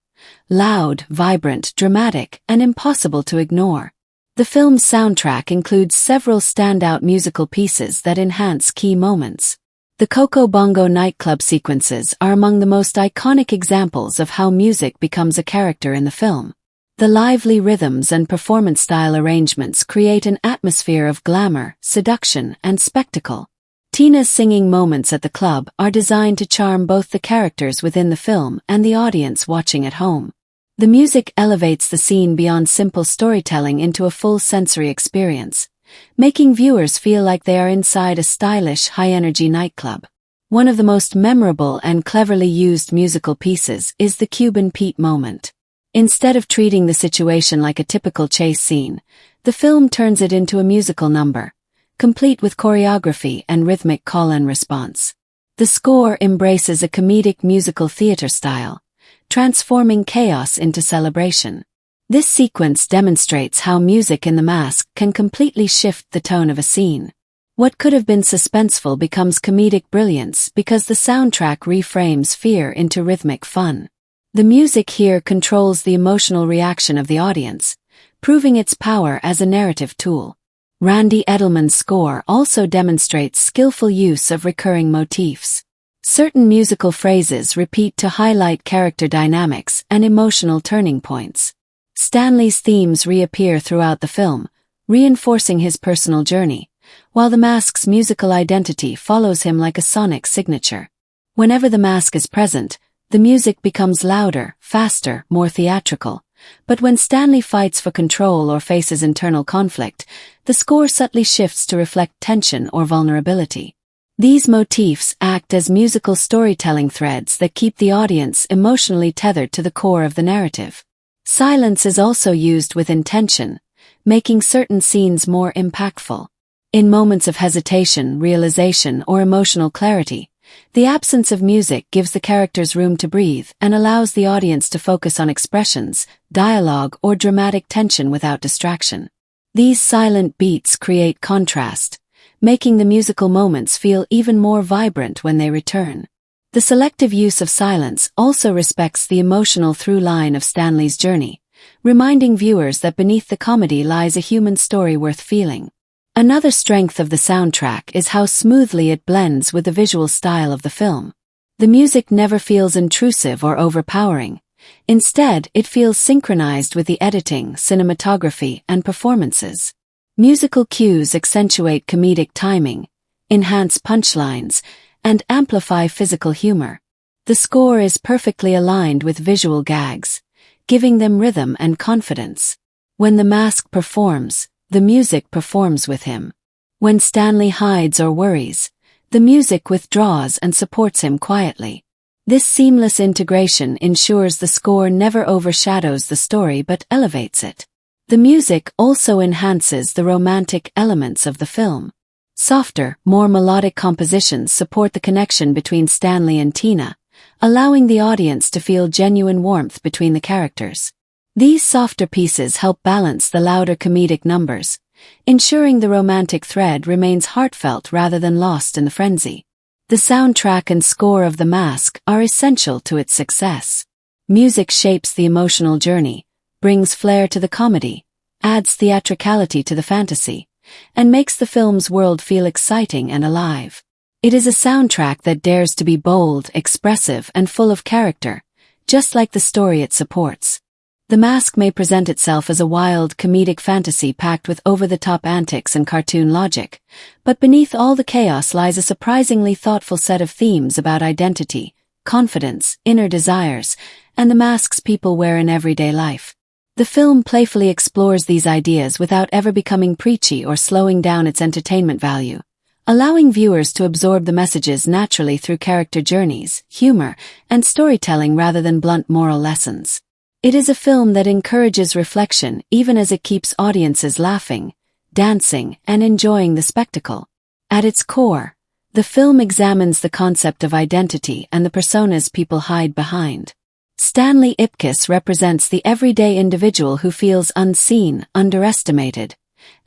Loud, vibrant, dramatic, and impossible to ignore. The film's soundtrack includes several standout musical pieces that enhance key moments. The Coco Bongo nightclub sequences are among the most iconic examples of how music becomes a character in the film. The lively rhythms and performance-style arrangements create an atmosphere of glamour, seduction, and spectacle. Tina's singing moments at the club are designed to charm both the characters within the film and the audience watching at home. The music elevates the scene beyond simple storytelling into a full sensory experience, making viewers feel like they are inside a stylish, high-energy nightclub. One of the most memorable and cleverly used musical pieces is the Cuban Pete moment. Instead of treating the situation like a typical chase scene, the film turns it into a musical number, complete with choreography and rhythmic call and response. The score embraces a comedic musical theater style, transforming chaos into celebration. This sequence demonstrates how music in The Mask can completely shift the tone of a scene. What could have been suspenseful becomes comedic brilliance because the soundtrack reframes fear into rhythmic fun. The music here controls the emotional reaction of the audience, proving its power as a narrative tool. Randy Edelman's score also demonstrates skillful use of recurring motifs. Certain musical phrases repeat to highlight character dynamics and emotional turning points. Stanley's themes reappear throughout the film, reinforcing his personal journey, while the Mask's musical identity follows him like a sonic signature. Whenever the Mask is present, the music becomes louder, faster, more theatrical, but when Stanley fights for control or faces internal conflict, the score subtly shifts to reflect tension or vulnerability. These motifs act as musical storytelling threads that keep the audience emotionally tethered to the core of the narrative. Silence is also used with intention, making certain scenes more impactful. In moments of hesitation, realization, or emotional clarity, the absence of music gives the characters room to breathe and allows the audience to focus on expressions, dialogue, or dramatic tension without distraction. These silent beats create contrast, making the musical moments feel even more vibrant when they return. The selective use of silence also respects the emotional through line of Stanley's journey, reminding viewers that beneath the comedy lies a human story worth feeling. Another strength of the soundtrack is how smoothly it blends with the visual style of the film. The music never feels intrusive or overpowering. Instead, it feels synchronized with the editing, cinematography, and performances. Musical cues accentuate comedic timing, enhance punchlines, and amplify physical humor. The score is perfectly aligned with visual gags, giving them rhythm and confidence. When the Mask performs, the music performs with him. When Stanley hides or worries, the music withdraws and supports him quietly. This seamless integration ensures the score never overshadows the story but elevates it. The music also enhances the romantic elements of the film. Softer, more melodic compositions support the connection between Stanley and Tina, allowing the audience to feel genuine warmth between the characters. These softer pieces help balance the louder comedic numbers, ensuring the romantic thread remains heartfelt rather than lost in the frenzy. The soundtrack and score of The Mask are essential to its success. Music shapes the emotional journey, brings flair to the comedy, adds theatricality to the fantasy, and makes the film's world feel exciting and alive. It is a soundtrack that dares to be bold, expressive, and full of character, just like the story it supports. The Mask may present itself as a wild, comedic fantasy packed with over-the-top antics and cartoon logic, but beneath all the chaos lies a surprisingly thoughtful set of themes about identity, confidence, inner desires, and the masks people wear in everyday life. The film playfully explores these ideas without ever becoming preachy or slowing down its entertainment value, allowing viewers to absorb the messages naturally through character journeys, humor, and storytelling rather than blunt moral lessons. It is a film that encourages reflection even as it keeps audiences laughing, dancing, and enjoying the spectacle. At its core, the film examines the concept of identity and the personas people hide behind. Stanley Ipkiss represents the everyday individual who feels unseen, underestimated,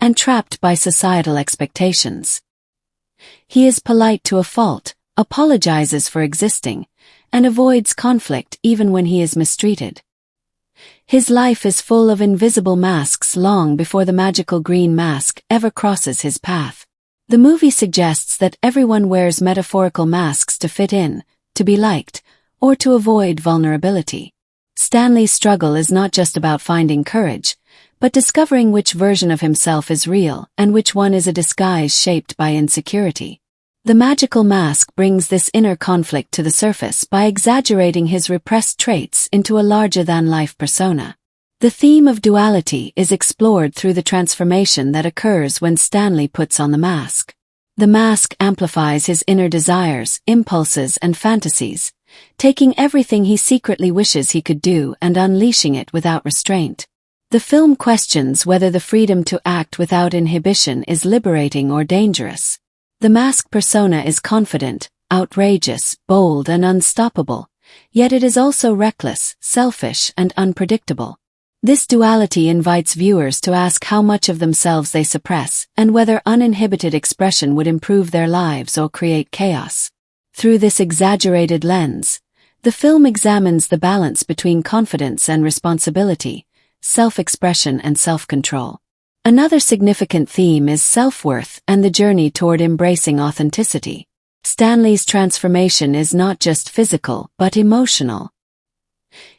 and trapped by societal expectations. He is polite to a fault, apologizes for existing, and avoids conflict even when he is mistreated. His life is full of invisible masks long before the magical green mask ever crosses his path. The movie suggests that everyone wears metaphorical masks to fit in, to be liked, or to avoid vulnerability. Stanley's struggle is not just about finding courage, but discovering which version of himself is real and which one is a disguise shaped by insecurity. The magical mask brings this inner conflict to the surface by exaggerating his repressed traits into a larger-than-life persona. The theme of duality is explored through the transformation that occurs when Stanley puts on the mask. The mask amplifies his inner desires, impulses, and fantasies, taking everything he secretly wishes he could do and unleashing it without restraint. The film questions whether the freedom to act without inhibition is liberating or dangerous. The mask persona is confident, outrageous, bold, and unstoppable, yet it is also reckless, selfish, and unpredictable. This duality invites viewers to ask how much of themselves they suppress and whether uninhibited expression would improve their lives or create chaos. Through this exaggerated lens, the film examines the balance between confidence and responsibility, self-expression and self-control. Another significant theme is self-worth and the journey toward embracing authenticity. Stanley's transformation is not just physical but emotional.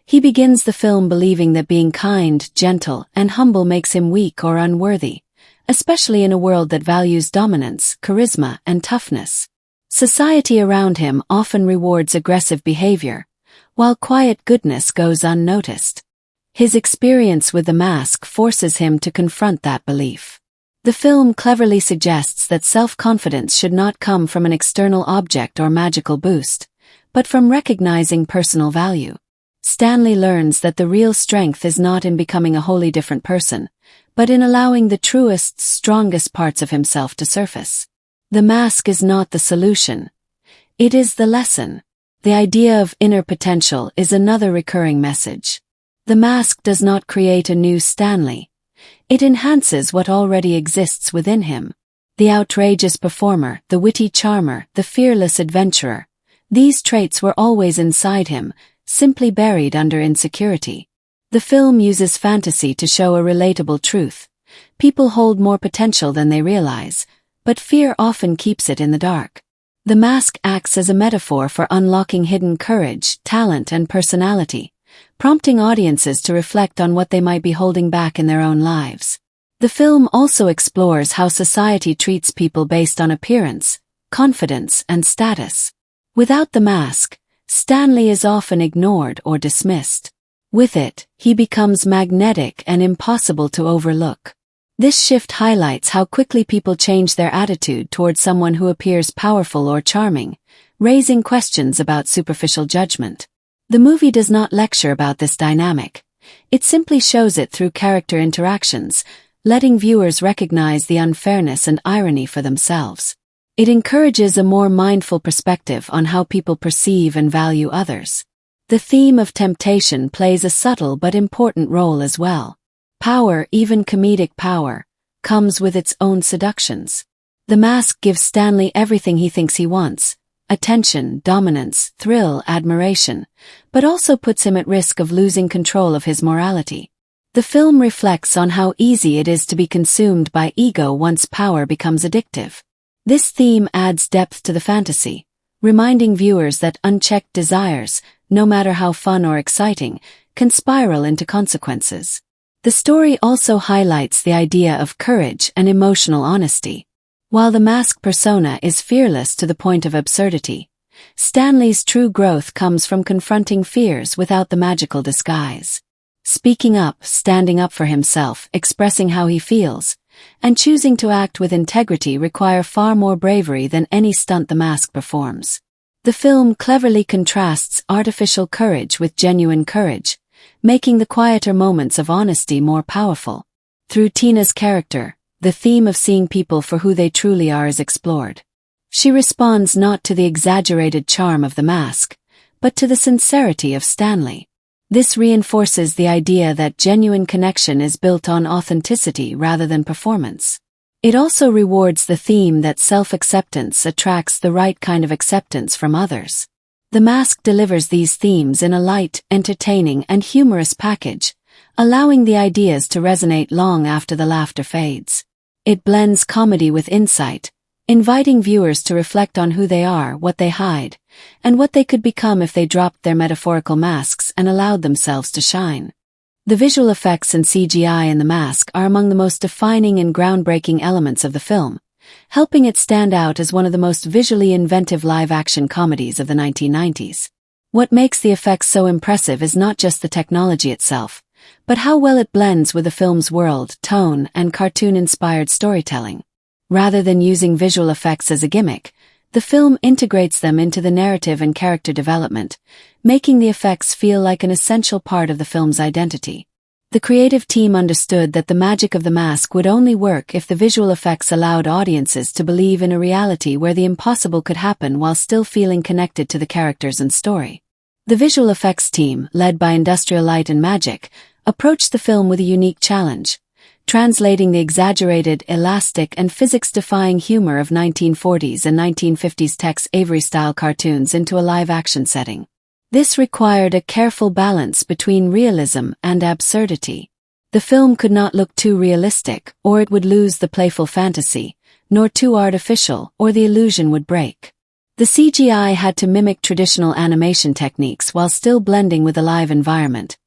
He begins the film believing that being kind, gentle, and humble makes him weak or unworthy, especially in a world that values dominance, charisma, and toughness. Society around him often rewards aggressive behavior, while quiet goodness goes unnoticed. His experience with the mask forces him to confront that belief. The film cleverly suggests that self-confidence should not come from an external object or magical boost, but from recognizing personal value. Stanley learns that the real strength is not in becoming a wholly different person, but in allowing the truest, strongest parts of himself to surface. The mask is not the solution. It is the lesson. The idea of inner potential is another recurring message. The mask does not create a new Stanley. It enhances what already exists within him. The outrageous performer, the witty charmer, the fearless adventurer. These traits were always inside him, simply buried under insecurity. The film uses fantasy to show a relatable truth. People hold more potential than they realize, but fear often keeps it in the dark. The mask acts as a metaphor for unlocking hidden courage, talent, and personality, prompting audiences to reflect on what they might be holding back in their own lives. The film also explores how society treats people based on appearance, confidence, and status. Without the mask, Stanley is often ignored or dismissed. With it, he becomes magnetic and impossible to overlook. This shift highlights how quickly people change their attitude towards someone who appears powerful or charming, raising questions about superficial judgment. The movie does not lecture about this dynamic. It simply shows it through character interactions, letting viewers recognize the unfairness and irony for themselves. It encourages a more mindful perspective on how people perceive and value others. The theme of temptation plays a subtle but important role as well. Power, even comedic power, comes with its own seductions. The mask gives Stanley everything he thinks he wants: attention, dominance, thrill, admiration, but also puts him at risk of losing control of his morality. The film reflects on how easy it is to be consumed by ego once power becomes addictive. This theme adds depth to the fantasy, reminding viewers that unchecked desires, no matter how fun or exciting, can spiral into consequences. The story also highlights the idea of courage and emotional honesty. While the mask persona is fearless to the point of absurdity, Stanley's true growth comes from confronting fears without the magical disguise. Speaking up, standing up for himself, expressing how he feels, and choosing to act with integrity require far more bravery than any stunt the mask performs. The film cleverly contrasts artificial courage with genuine courage, making the quieter moments of honesty more powerful. Through Tina's character, the theme of seeing people for who they truly are is explored. She responds not to the exaggerated charm of the mask, but to the sincerity of Stanley. This reinforces the idea that genuine connection is built on authenticity rather than performance. It also rewards the theme that self-acceptance attracts the right kind of acceptance from others. The mask delivers these themes in a light, entertaining, and humorous package, allowing the ideas to resonate long after the laughter fades. It blends comedy with insight, inviting viewers to reflect on who they are, what they hide, and what they could become if they dropped their metaphorical masks and allowed themselves to shine. The visual effects and CGI in The Mask are among the most defining and groundbreaking elements of the film, helping it stand out as one of the most visually inventive live-action comedies of the 1990s. What makes the effects so impressive is not just the technology itself, but how well it blends with the film's world, tone, and cartoon-inspired storytelling. Rather than using visual effects as a gimmick, the film integrates them into the narrative and character development, making the effects feel like an essential part of the film's identity. The creative team understood that the magic of The Mask would only work if the visual effects allowed audiences to believe in a reality where the impossible could happen while still feeling connected to the characters and story. The visual effects team, led by Industrial Light and Magic, approached the film with a unique challenge, translating the exaggerated, elastic, and physics-defying humor of 1940s and 1950s Tex Avery-style cartoons into a live-action setting. This required a careful balance between realism and absurdity. The film could not look too realistic, or it would lose the playful fantasy, nor too artificial, or the illusion would break. The CGI had to mimic traditional animation techniques while still blending with the live environment,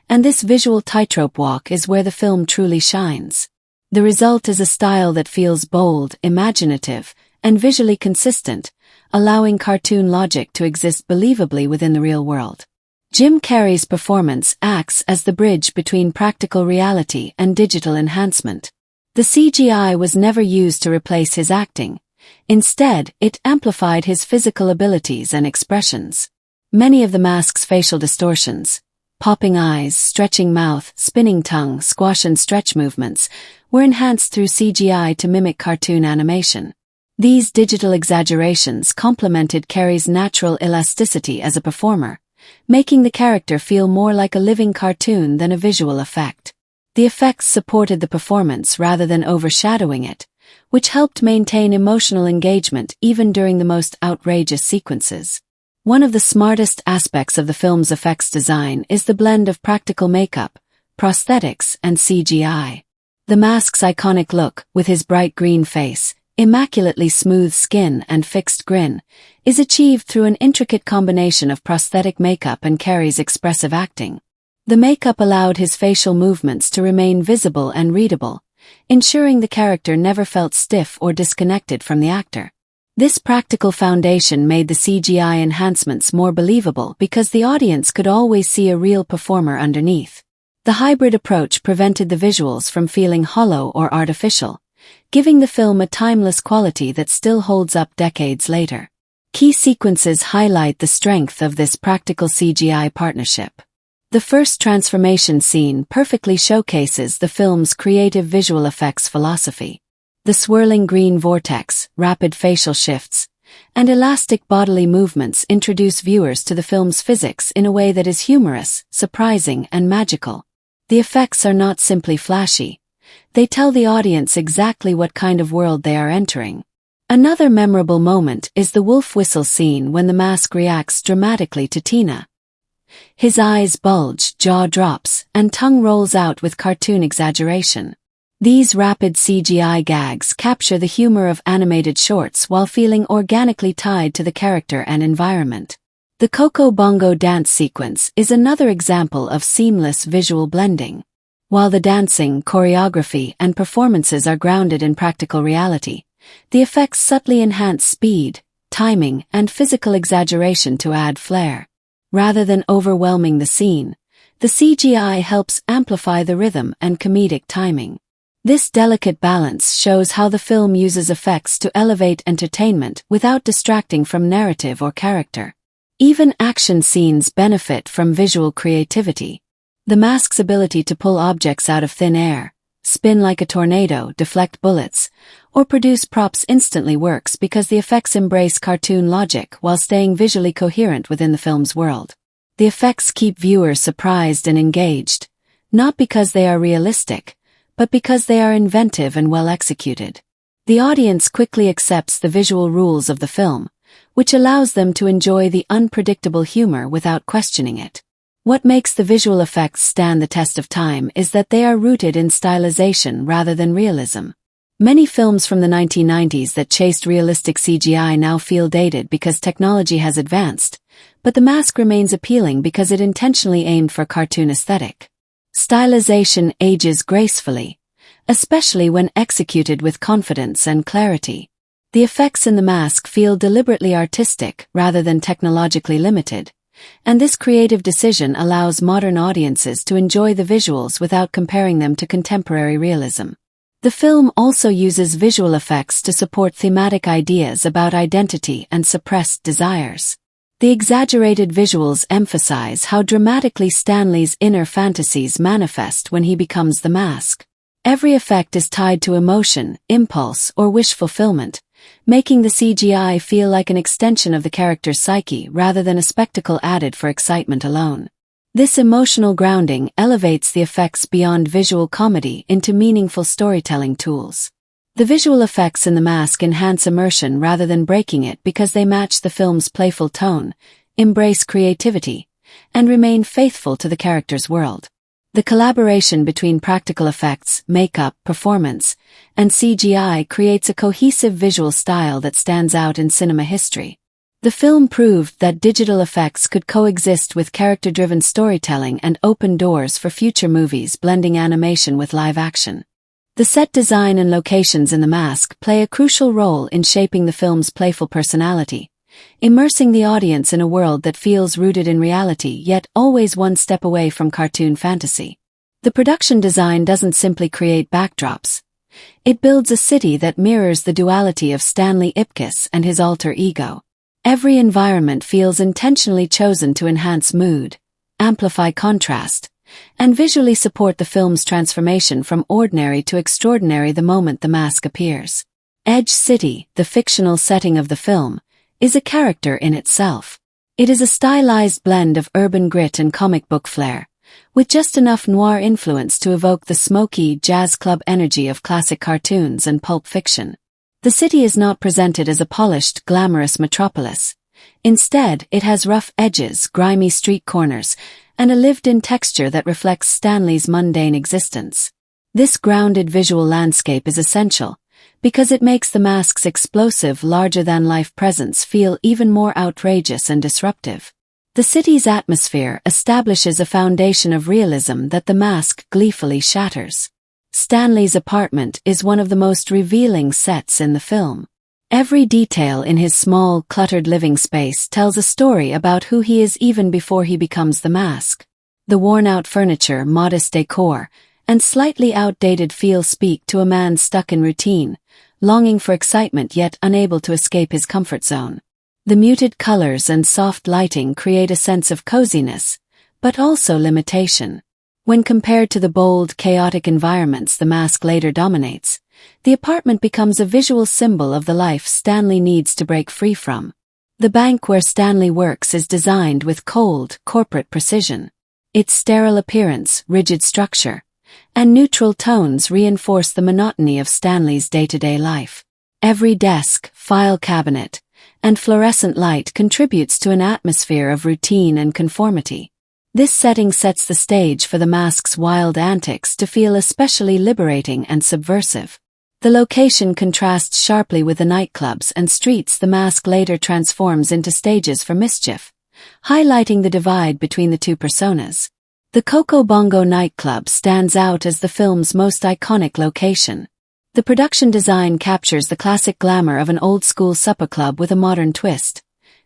and this visual tightrope walk is where the film truly shines. The result is a style that feels bold, imaginative, and visually consistent, allowing cartoon logic to exist believably within the real world. Jim Carrey's performance acts as the bridge between practical reality and digital enhancement. The CGI was never used to replace his acting. Instead, it amplified his physical abilities and expressions. Many of The Mask's facial distortions, popping eyes, stretching mouth, spinning tongue, squash and stretch movements, were enhanced through CGI to mimic cartoon animation. These digital exaggerations complemented Carrey's natural elasticity as a performer, making the character feel more like a living cartoon than a visual effect. The effects supported the performance rather than overshadowing it, which helped maintain emotional engagement even during the most outrageous sequences. One of the smartest aspects of the film's effects design is the blend of practical makeup, prosthetics, and CGI. The Mask's iconic look, with his bright green face, immaculately smooth skin and fixed grin, is achieved through an intricate combination of prosthetic makeup and Carrey's expressive acting. The makeup allowed his facial movements to remain visible and readable, ensuring the character never felt stiff or disconnected from the actor. This practical foundation made the CGI enhancements more believable because the audience could always see a real performer underneath. The hybrid approach prevented the visuals from feeling hollow or artificial, giving the film a timeless quality that still holds up decades later. Key sequences highlight the strength of this practical CGI partnership. The first transformation scene perfectly showcases the film's creative visual effects philosophy. The swirling green vortex, rapid facial shifts, and elastic bodily movements introduce viewers to the film's physics in a way that is humorous, surprising, and magical. The effects are not simply flashy. They tell the audience exactly what kind of world they are entering. Another memorable moment is the wolf whistle scene when the Mask reacts dramatically to Tina. His eyes bulge, jaw drops, and tongue rolls out with cartoon exaggeration. These rapid CGI gags capture the humor of animated shorts while feeling organically tied to the character and environment. The Coco Bongo dance sequence is another example of seamless visual blending. While the dancing, choreography, and performances are grounded in practical reality, the effects subtly enhance speed, timing, and physical exaggeration to add flair. Rather than overwhelming the scene, the CGI helps amplify the rhythm and comedic timing. This delicate balance shows how the film uses effects to elevate entertainment without distracting from narrative or character. Even action scenes benefit from visual creativity. The Mask's ability to pull objects out of thin air, spin like a tornado, deflect bullets, or produce props instantly works because the effects embrace cartoon logic while staying visually coherent within the film's world. The effects keep viewers surprised and engaged, not because they are realistic, but because they are inventive and well executed. The audience quickly accepts the visual rules of the film, which allows them to enjoy the unpredictable humor without questioning it. What makes the visual effects stand the test of time is that they are rooted in stylization rather than realism. Many films from the 1990s that chased realistic CGI now feel dated because technology has advanced, but The Mask remains appealing because it intentionally aimed for cartoon aesthetic. Stylization ages gracefully, especially when executed with confidence and clarity. The effects in The Mask feel deliberately artistic rather than technologically limited, and this creative decision allows modern audiences to enjoy the visuals without comparing them to contemporary realism. The film also uses visual effects to support thematic ideas about identity and suppressed desires. The exaggerated visuals emphasize how dramatically Stanley's inner fantasies manifest when he becomes the Mask. Every effect is tied to emotion, impulse, or wish fulfillment, making the CGI feel like an extension of the character's psyche rather than a spectacle added for excitement alone. This emotional grounding elevates the effects beyond visual comedy into meaningful storytelling tools. The visual effects in The Mask enhance immersion rather than breaking it because they match the film's playful tone, embrace creativity, and remain faithful to the character's world. The collaboration between practical effects, makeup, performance, and CGI creates a cohesive visual style that stands out in cinema history. The film proved that digital effects could coexist with character-driven storytelling and opened doors for future movies blending animation with live action. The set design and locations in The Mask play a crucial role in shaping the film's playful personality, immersing the audience in a world that feels rooted in reality yet always one step away from cartoon fantasy. The production design doesn't simply create backdrops. It builds a city that mirrors the duality of Stanley Ipkiss and his alter ego. Every environment feels intentionally chosen to enhance mood, amplify contrast, and visually support the film's transformation from ordinary to extraordinary the moment the Mask appears. Edge City, the fictional setting of the film, is a character in itself. It is a stylized blend of urban grit and comic book flair, with just enough noir influence to evoke the smoky, jazz club energy of classic cartoons and pulp fiction. The city is not presented as a polished, glamorous metropolis. Instead, it has rough edges, grimy street corners, and a lived-in texture that reflects Stanley's mundane existence. This grounded visual landscape is essential, because it makes the Mask's explosive, larger-than-life presence feel even more outrageous and disruptive. The city's atmosphere establishes a foundation of realism that the Mask gleefully shatters. Stanley's apartment is one of the most revealing sets in the film. Every detail in his small, cluttered living space tells a story about who he is even before he becomes the Mask. The worn-out furniture, modest decor, and slightly outdated feel speak to a man stuck in routine, longing for excitement yet unable to escape his comfort zone. The muted colors and soft lighting create a sense of coziness, but also limitation. When compared to the bold, chaotic environments the Mask later dominates, the apartment becomes a visual symbol of the life Stanley needs to break free from. The bank where Stanley works is designed with cold, corporate precision. Its sterile appearance, rigid structure, and neutral tones reinforce the monotony of Stanley's day-to-day life. Every desk, file cabinet, and fluorescent light contributes to an atmosphere of routine and conformity. This setting sets the stage for the Mask's wild antics to feel especially liberating and subversive. The location contrasts sharply with the nightclubs and streets the Mask later transforms into stages for mischief, highlighting the divide between the two personas. The Coco Bongo nightclub stands out as the film's most iconic location. The production design captures the classic glamour of an old-school supper club with a modern twist.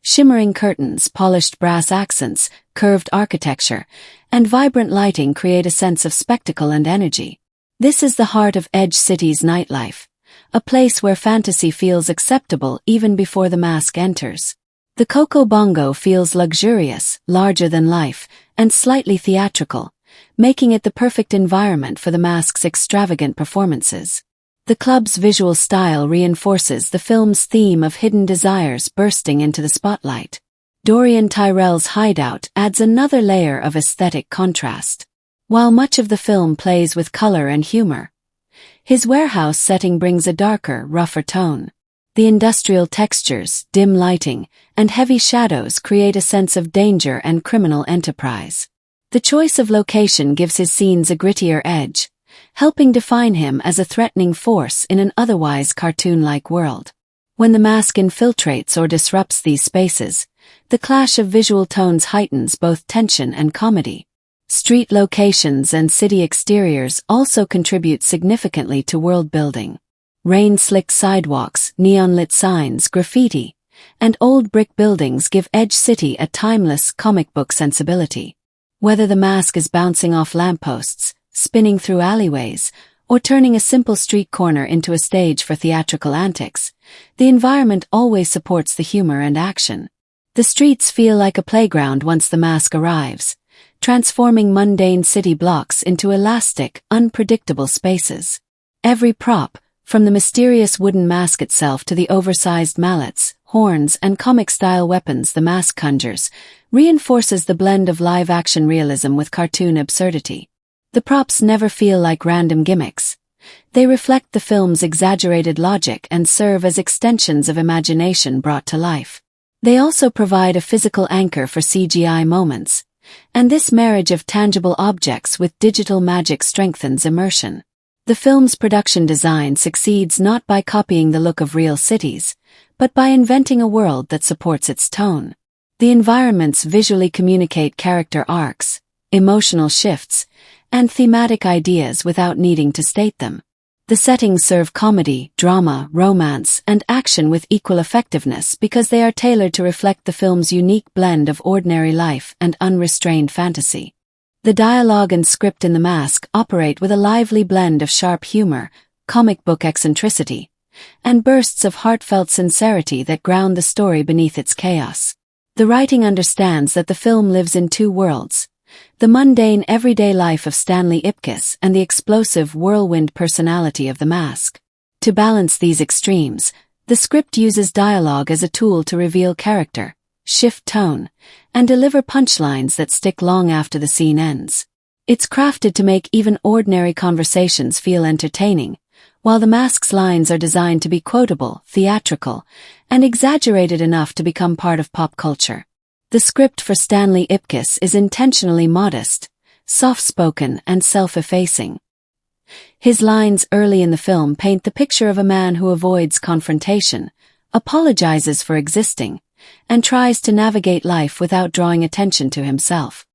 Shimmering curtains, polished brass accents, curved architecture, and vibrant lighting create a sense of spectacle and energy. This is the heart of Edge City's nightlife, a place where fantasy feels acceptable even before the Mask enters. The Coco Bongo feels luxurious, larger than life, and slightly theatrical, making it the perfect environment for the Mask's extravagant performances. The club's visual style reinforces the film's theme of hidden desires bursting into the spotlight. Dorian Tyrell's hideout adds another layer of aesthetic contrast. While much of the film plays with color and humor, his warehouse setting brings a darker, rougher tone. The industrial textures, dim lighting, and heavy shadows create a sense of danger and criminal enterprise. The choice of location gives his scenes a grittier edge, helping define him as a threatening force in an otherwise cartoon-like world. When the mask infiltrates or disrupts these spaces, the clash of visual tones heightens both tension and comedy. Street locations and city exteriors also contribute significantly to world building. Rain-slicked sidewalks, neon-lit signs, graffiti, and old brick buildings give Edge City a timeless comic book sensibility. Whether the mask is bouncing off lampposts, spinning through alleyways, or turning a simple street corner into a stage for theatrical antics, the environment always supports the humor and action. The streets feel like a playground once the mask arrives, transforming mundane city blocks into elastic, unpredictable spaces. Every prop, from the mysterious wooden mask itself to the oversized mallets, horns, and comic-style weapons the mask conjures, reinforces the blend of live-action realism with cartoon absurdity. The props never feel like random gimmicks. They reflect the film's exaggerated logic and serve as extensions of imagination brought to life. They also provide a physical anchor for CGI moments, and this marriage of tangible objects with digital magic strengthens immersion. The film's production design succeeds not by copying the look of real cities, but by inventing a world that supports its tone. The environments visually communicate character arcs, emotional shifts, and thematic ideas without needing to state them. The settings serve comedy, drama, romance, and action with equal effectiveness because they are tailored to reflect the film's unique blend of ordinary life and unrestrained fantasy. The dialogue and script in The Mask operate with a lively blend of sharp humor, comic book eccentricity, and bursts of heartfelt sincerity that ground the story beneath its chaos. The writing understands that the film lives in two worlds: the mundane everyday life of Stanley Ipkiss and the explosive whirlwind personality of the mask. To balance these extremes, the script uses dialogue as a tool to reveal character, shift tone, and deliver punchlines that stick long after the scene ends. It's crafted to make even ordinary conversations feel entertaining, while the mask's lines are designed to be quotable, theatrical, and exaggerated enough to become part of pop culture. The script for Stanley Ipkiss is intentionally modest, soft-spoken, and self-effacing. His lines early in the film paint the picture of a man who avoids confrontation, apologizes for existing, and tries to navigate life without drawing attention to himself.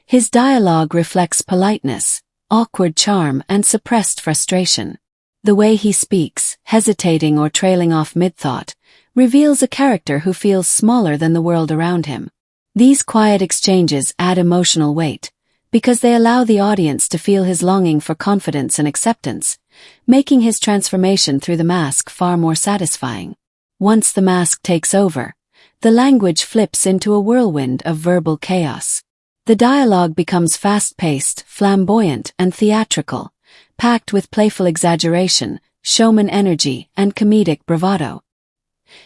His dialogue reflects politeness, awkward charm, and suppressed frustration. The way he speaks, hesitating or trailing off mid-thought, reveals a character who feels smaller than the world around him. These quiet exchanges add emotional weight, because they allow the audience to feel his longing for confidence and acceptance, making his transformation through the mask far more satisfying. Once the mask takes over, the language flips into a whirlwind of verbal chaos. The dialogue becomes fast-paced, flamboyant, and theatrical, packed with playful exaggeration, showman energy, and comedic bravado.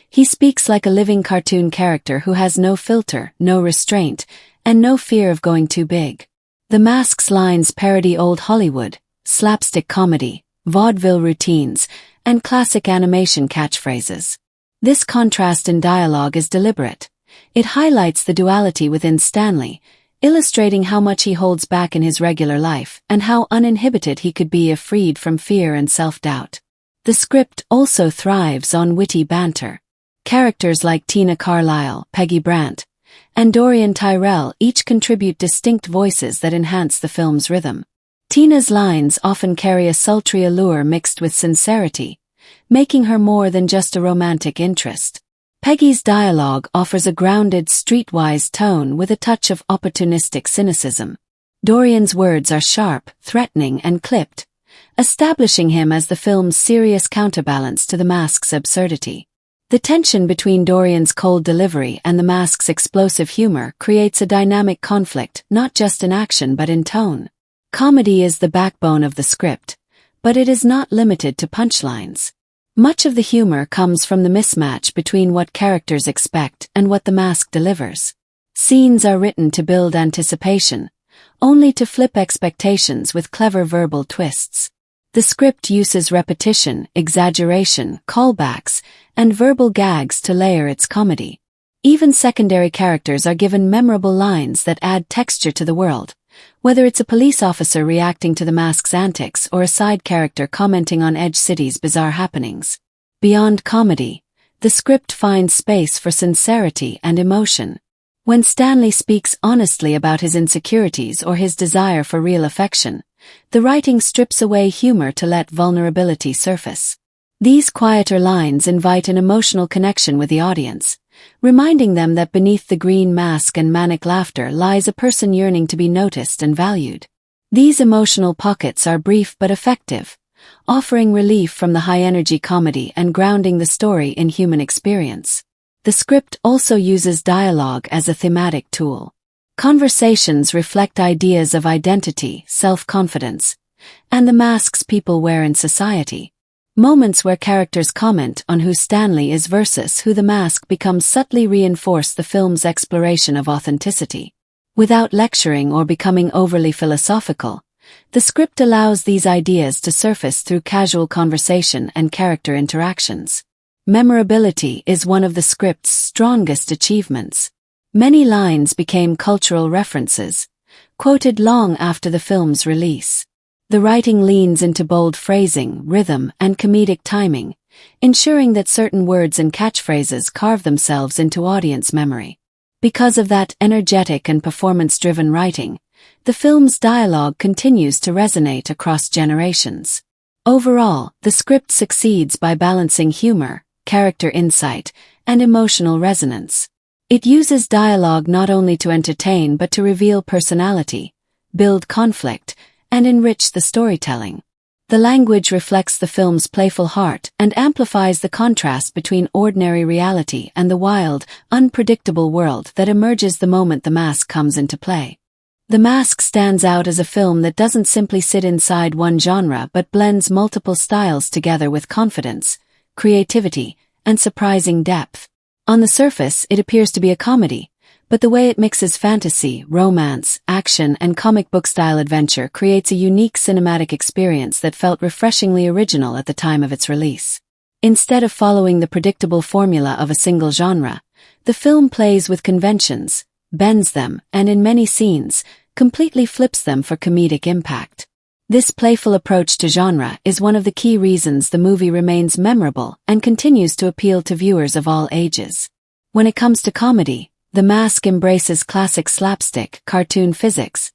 He speaks like a living cartoon character who has no filter, no restraint, and no fear of going too big. The Mask's lines parody old Hollywood, slapstick comedy, vaudeville routines, and classic animation catchphrases. This contrast in dialogue is deliberate. It highlights the duality within Stanley, illustrating how much he holds back in his regular life and how uninhibited he could be if freed from fear and self-doubt. The script also thrives on witty banter. Characters like Tina Carlyle, Peggy Brandt, and Dorian Tyrell each contribute distinct voices that enhance the film's rhythm. Tina's lines often carry a sultry allure mixed with sincerity, making her more than just a romantic interest. Peggy's dialogue offers a grounded, streetwise tone with a touch of opportunistic cynicism. Dorian's words are sharp, threatening, and clipped, establishing him as the film's serious counterbalance to the mask's absurdity. The tension between Dorian's cold delivery and the mask's explosive humor creates a dynamic conflict not just in action but in tone. Comedy is the backbone of the script, but it is not limited to punchlines. Much of the humor comes from the mismatch between what characters expect and what the mask delivers. Scenes are written to build anticipation, only to flip expectations with clever verbal twists. The script uses repetition, exaggeration, callbacks, and verbal gags to layer its comedy. Even secondary characters are given memorable lines that add texture to the world, whether it's a police officer reacting to the mask's antics or a side character commenting on Edge City's bizarre happenings. Beyond comedy, the script finds space for sincerity and emotion. When Stanley speaks honestly about his insecurities or his desire for real affection, the writing strips away humor to let vulnerability surface. These quieter lines invite an emotional connection with the audience, reminding them that beneath the green mask and manic laughter lies a person yearning to be noticed and valued. These emotional pockets are brief but effective, offering relief from the high-energy comedy and grounding the story in human experience. The script also uses dialogue as a thematic tool. Conversations reflect ideas of identity, self-confidence, and the masks people wear in society. Moments where characters comment on who Stanley is versus who the mask becomes subtly reinforce the film's exploration of authenticity. Without lecturing or becoming overly philosophical, the script allows these ideas to surface through casual conversation and character interactions. Memorability is one of the script's strongest achievements. Many lines became cultural references, quoted long after the film's release. The writing leans into bold phrasing, rhythm, and comedic timing, ensuring that certain words and catchphrases carve themselves into audience memory. Because of that energetic and performance-driven writing, the film's dialogue continues to resonate across generations. Overall, the script succeeds by balancing humor, character insight, and emotional resonance. It uses dialogue not only to entertain but to reveal personality, build conflict, and enrich the storytelling. The language reflects the film's playful heart and amplifies the contrast between ordinary reality and the wild, unpredictable world that emerges the moment the mask comes into play. The Mask stands out as a film that doesn't simply sit inside one genre but blends multiple styles together with confidence, creativity, and surprising depth. On the surface, it appears to be a comedy, but the way it mixes fantasy, romance, action, and comic book-style adventure creates a unique cinematic experience that felt refreshingly original at the time of its release. Instead of following the predictable formula of a single genre, the film plays with conventions, bends them, and in many scenes, completely flips them for comedic impact. This playful approach to genre is one of the key reasons the movie remains memorable and continues to appeal to viewers of all ages. When it comes to comedy, The Mask embraces classic slapstick, cartoon physics,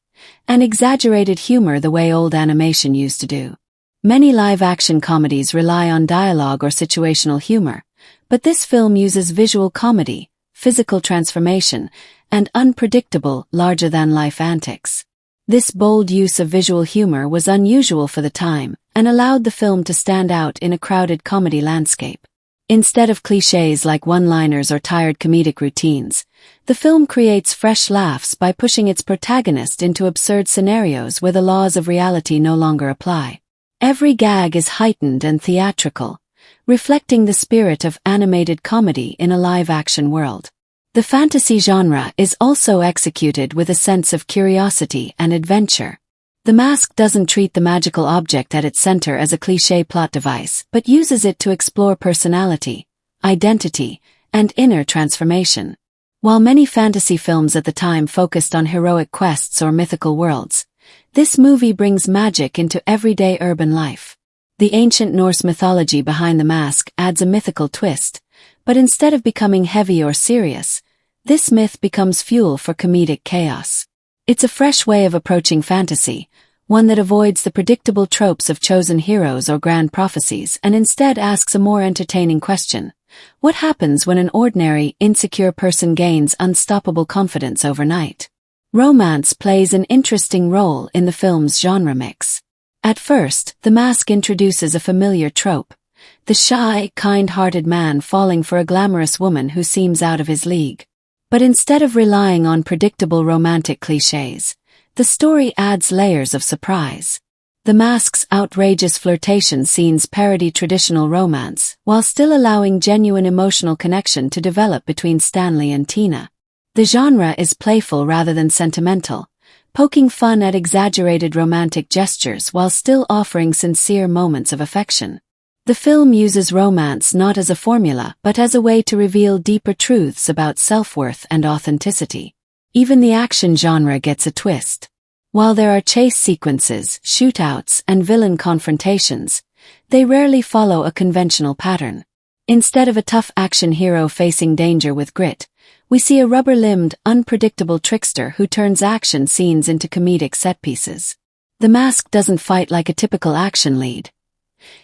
and exaggerated humor the way old animation used to do. Many live-action comedies rely on dialogue or situational humor, but this film uses visual comedy, physical transformation, and unpredictable, larger-than-life antics. This bold use of visual humor was unusual for the time and allowed the film to stand out in a crowded comedy landscape. Instead of clichés like one-liners or tired comedic routines, the film creates fresh laughs by pushing its protagonist into absurd scenarios where the laws of reality no longer apply. Every gag is heightened and theatrical, reflecting the spirit of animated comedy in a live-action world. The fantasy genre is also executed with a sense of curiosity and adventure. The Mask doesn't treat the magical object at its center as a cliché plot device, but uses it to explore personality, identity, and inner transformation. While many fantasy films at the time focused on heroic quests or mythical worlds, this movie brings magic into everyday urban life. The ancient Norse mythology behind The Mask adds a mythical twist, but instead of becoming heavy or serious, this myth becomes fuel for comedic chaos. It's a fresh way of approaching fantasy, one that avoids the predictable tropes of chosen heroes or grand prophecies and instead asks a more entertaining question. What happens when an ordinary, insecure person gains unstoppable confidence overnight? Romance plays an interesting role in the film's genre mix. At first, The Mask introduces a familiar trope, the shy, kind-hearted man falling for a glamorous woman who seems out of his league. But instead of relying on predictable romantic clichés, the story adds layers of surprise. The Mask's outrageous flirtation scenes parody traditional romance, while still allowing genuine emotional connection to develop between Stanley and Tina. The genre is playful rather than sentimental, poking fun at exaggerated romantic gestures while still offering sincere moments of affection. The film uses romance not as a formula but as a way to reveal deeper truths about self-worth and authenticity. Even the action genre gets a twist. While there are chase sequences, shootouts, and villain confrontations, they rarely follow a conventional pattern. Instead of a tough action hero facing danger with grit, we see a rubber-limbed, unpredictable trickster who turns action scenes into comedic set pieces. The Mask doesn't fight like a typical action lead.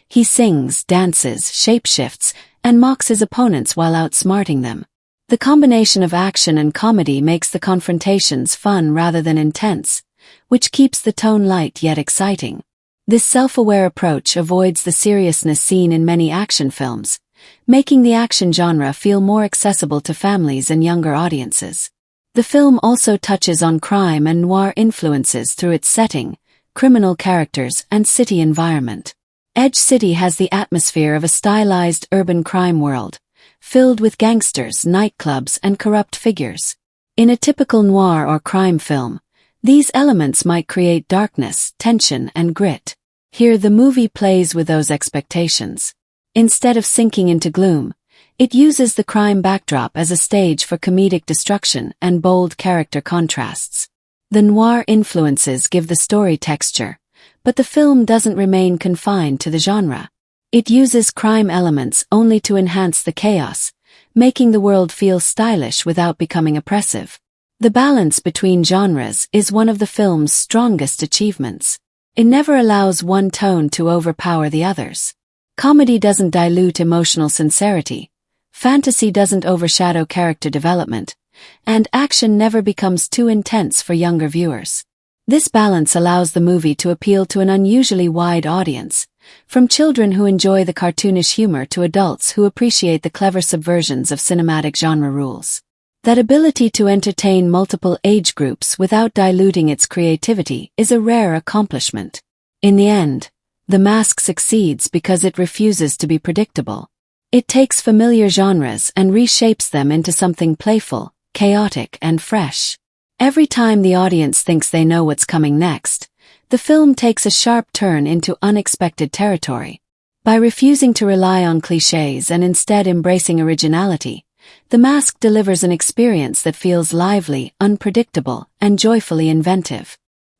He sings, dances, shapeshifts, and mocks his opponents while outsmarting them. The combination of action and comedy makes the confrontations fun rather than intense, which keeps the tone light yet exciting. This self-aware approach avoids the seriousness seen in many action films, making the action genre feel more accessible to families and younger audiences. The film also touches on crime and noir influences through its setting, criminal characters, and city environment. Edge City has the atmosphere of a stylized urban crime world, filled with gangsters, nightclubs, and corrupt figures. In a typical noir or crime film, these elements might create darkness, tension, and grit. Here the movie plays with those expectations. Instead of sinking into gloom, it uses the crime backdrop as a stage for comedic destruction and bold character contrasts. The noir influences give the story texture, but the film doesn't remain confined to the genre. It uses crime elements only to enhance the chaos, making the world feel stylish without becoming oppressive. The balance between genres is one of the film's strongest achievements. It never allows one tone to overpower the others. Comedy doesn't dilute emotional sincerity, fantasy doesn't overshadow character development, and action never becomes too intense for younger viewers. This balance allows the movie to appeal to an unusually wide audience, from children who enjoy the cartoonish humor to adults who appreciate the clever subversions of cinematic genre rules. That ability to entertain multiple age groups without diluting its creativity is a rare accomplishment. In the end, The Mask succeeds because it refuses to be predictable. It takes familiar genres and reshapes them into something playful, chaotic, and fresh. Every time the audience thinks they know what's coming next, the film takes a sharp turn into unexpected territory. By refusing to rely on clichés and instead embracing originality, The Mask delivers an experience that feels lively, unpredictable, and joyfully inventive.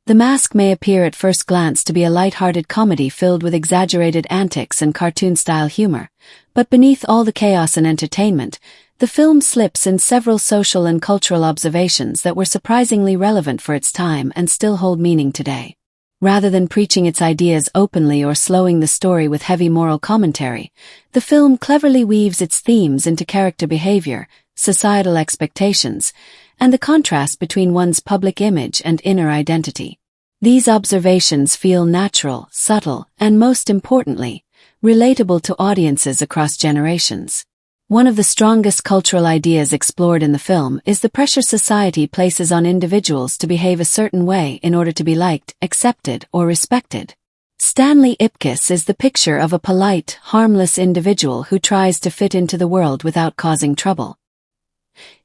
The Mask may appear at first glance to be a light-hearted comedy filled with exaggerated antics and cartoon-style humor, but beneath all the chaos and entertainment, the film slips in several social and cultural observations that were surprisingly relevant for its time and still hold meaning today. Rather than preaching its ideas openly or slowing the story with heavy moral commentary, the film cleverly weaves its themes into character behavior, societal expectations, and the contrast between one's public image and inner identity. These observations feel natural, subtle, and most importantly, relatable to audiences across generations. One of the strongest cultural ideas explored in the film is the pressure society places on individuals to behave a certain way in order to be liked, accepted, or respected. Stanley Ipkiss is the picture of a polite, harmless individual who tries to fit into the world without causing trouble.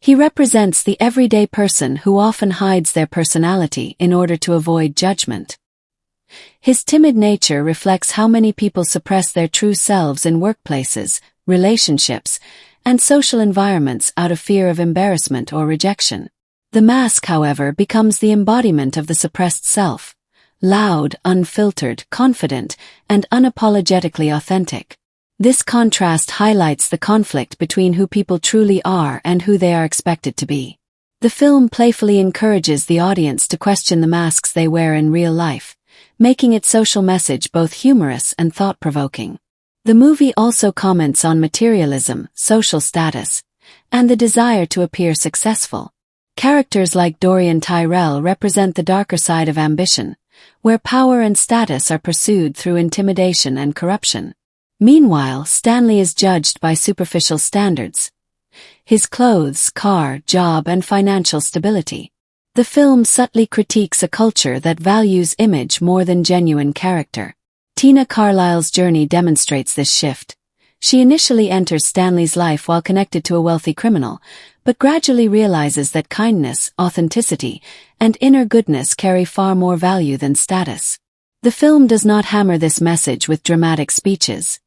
He represents the everyday person who often hides their personality in order to avoid judgment. His timid nature reflects how many people suppress their true selves in workplaces, relationships, and social environments out of fear of embarrassment or rejection. The Mask, however, becomes the embodiment of the suppressed self, loud, unfiltered, confident, and unapologetically authentic. This contrast highlights the conflict between who people truly are and who they are expected to be. The film playfully encourages the audience to question the masks they wear in real life, making its social message both humorous and thought-provoking. The movie also comments on materialism, social status, and the desire to appear successful. Characters like Dorian Tyrell represent the darker side of ambition, where power and status are pursued through intimidation and corruption. Meanwhile, Stanley is judged by superficial standards: his clothes, car, job, and financial stability. The film subtly critiques a culture that values image more than genuine character. Tina Carlyle's journey demonstrates this shift. She initially enters Stanley's life while connected to a wealthy criminal, but gradually realizes that kindness, authenticity, and inner goodness carry far more value than status. The film does not hammer this message with dramatic speeches.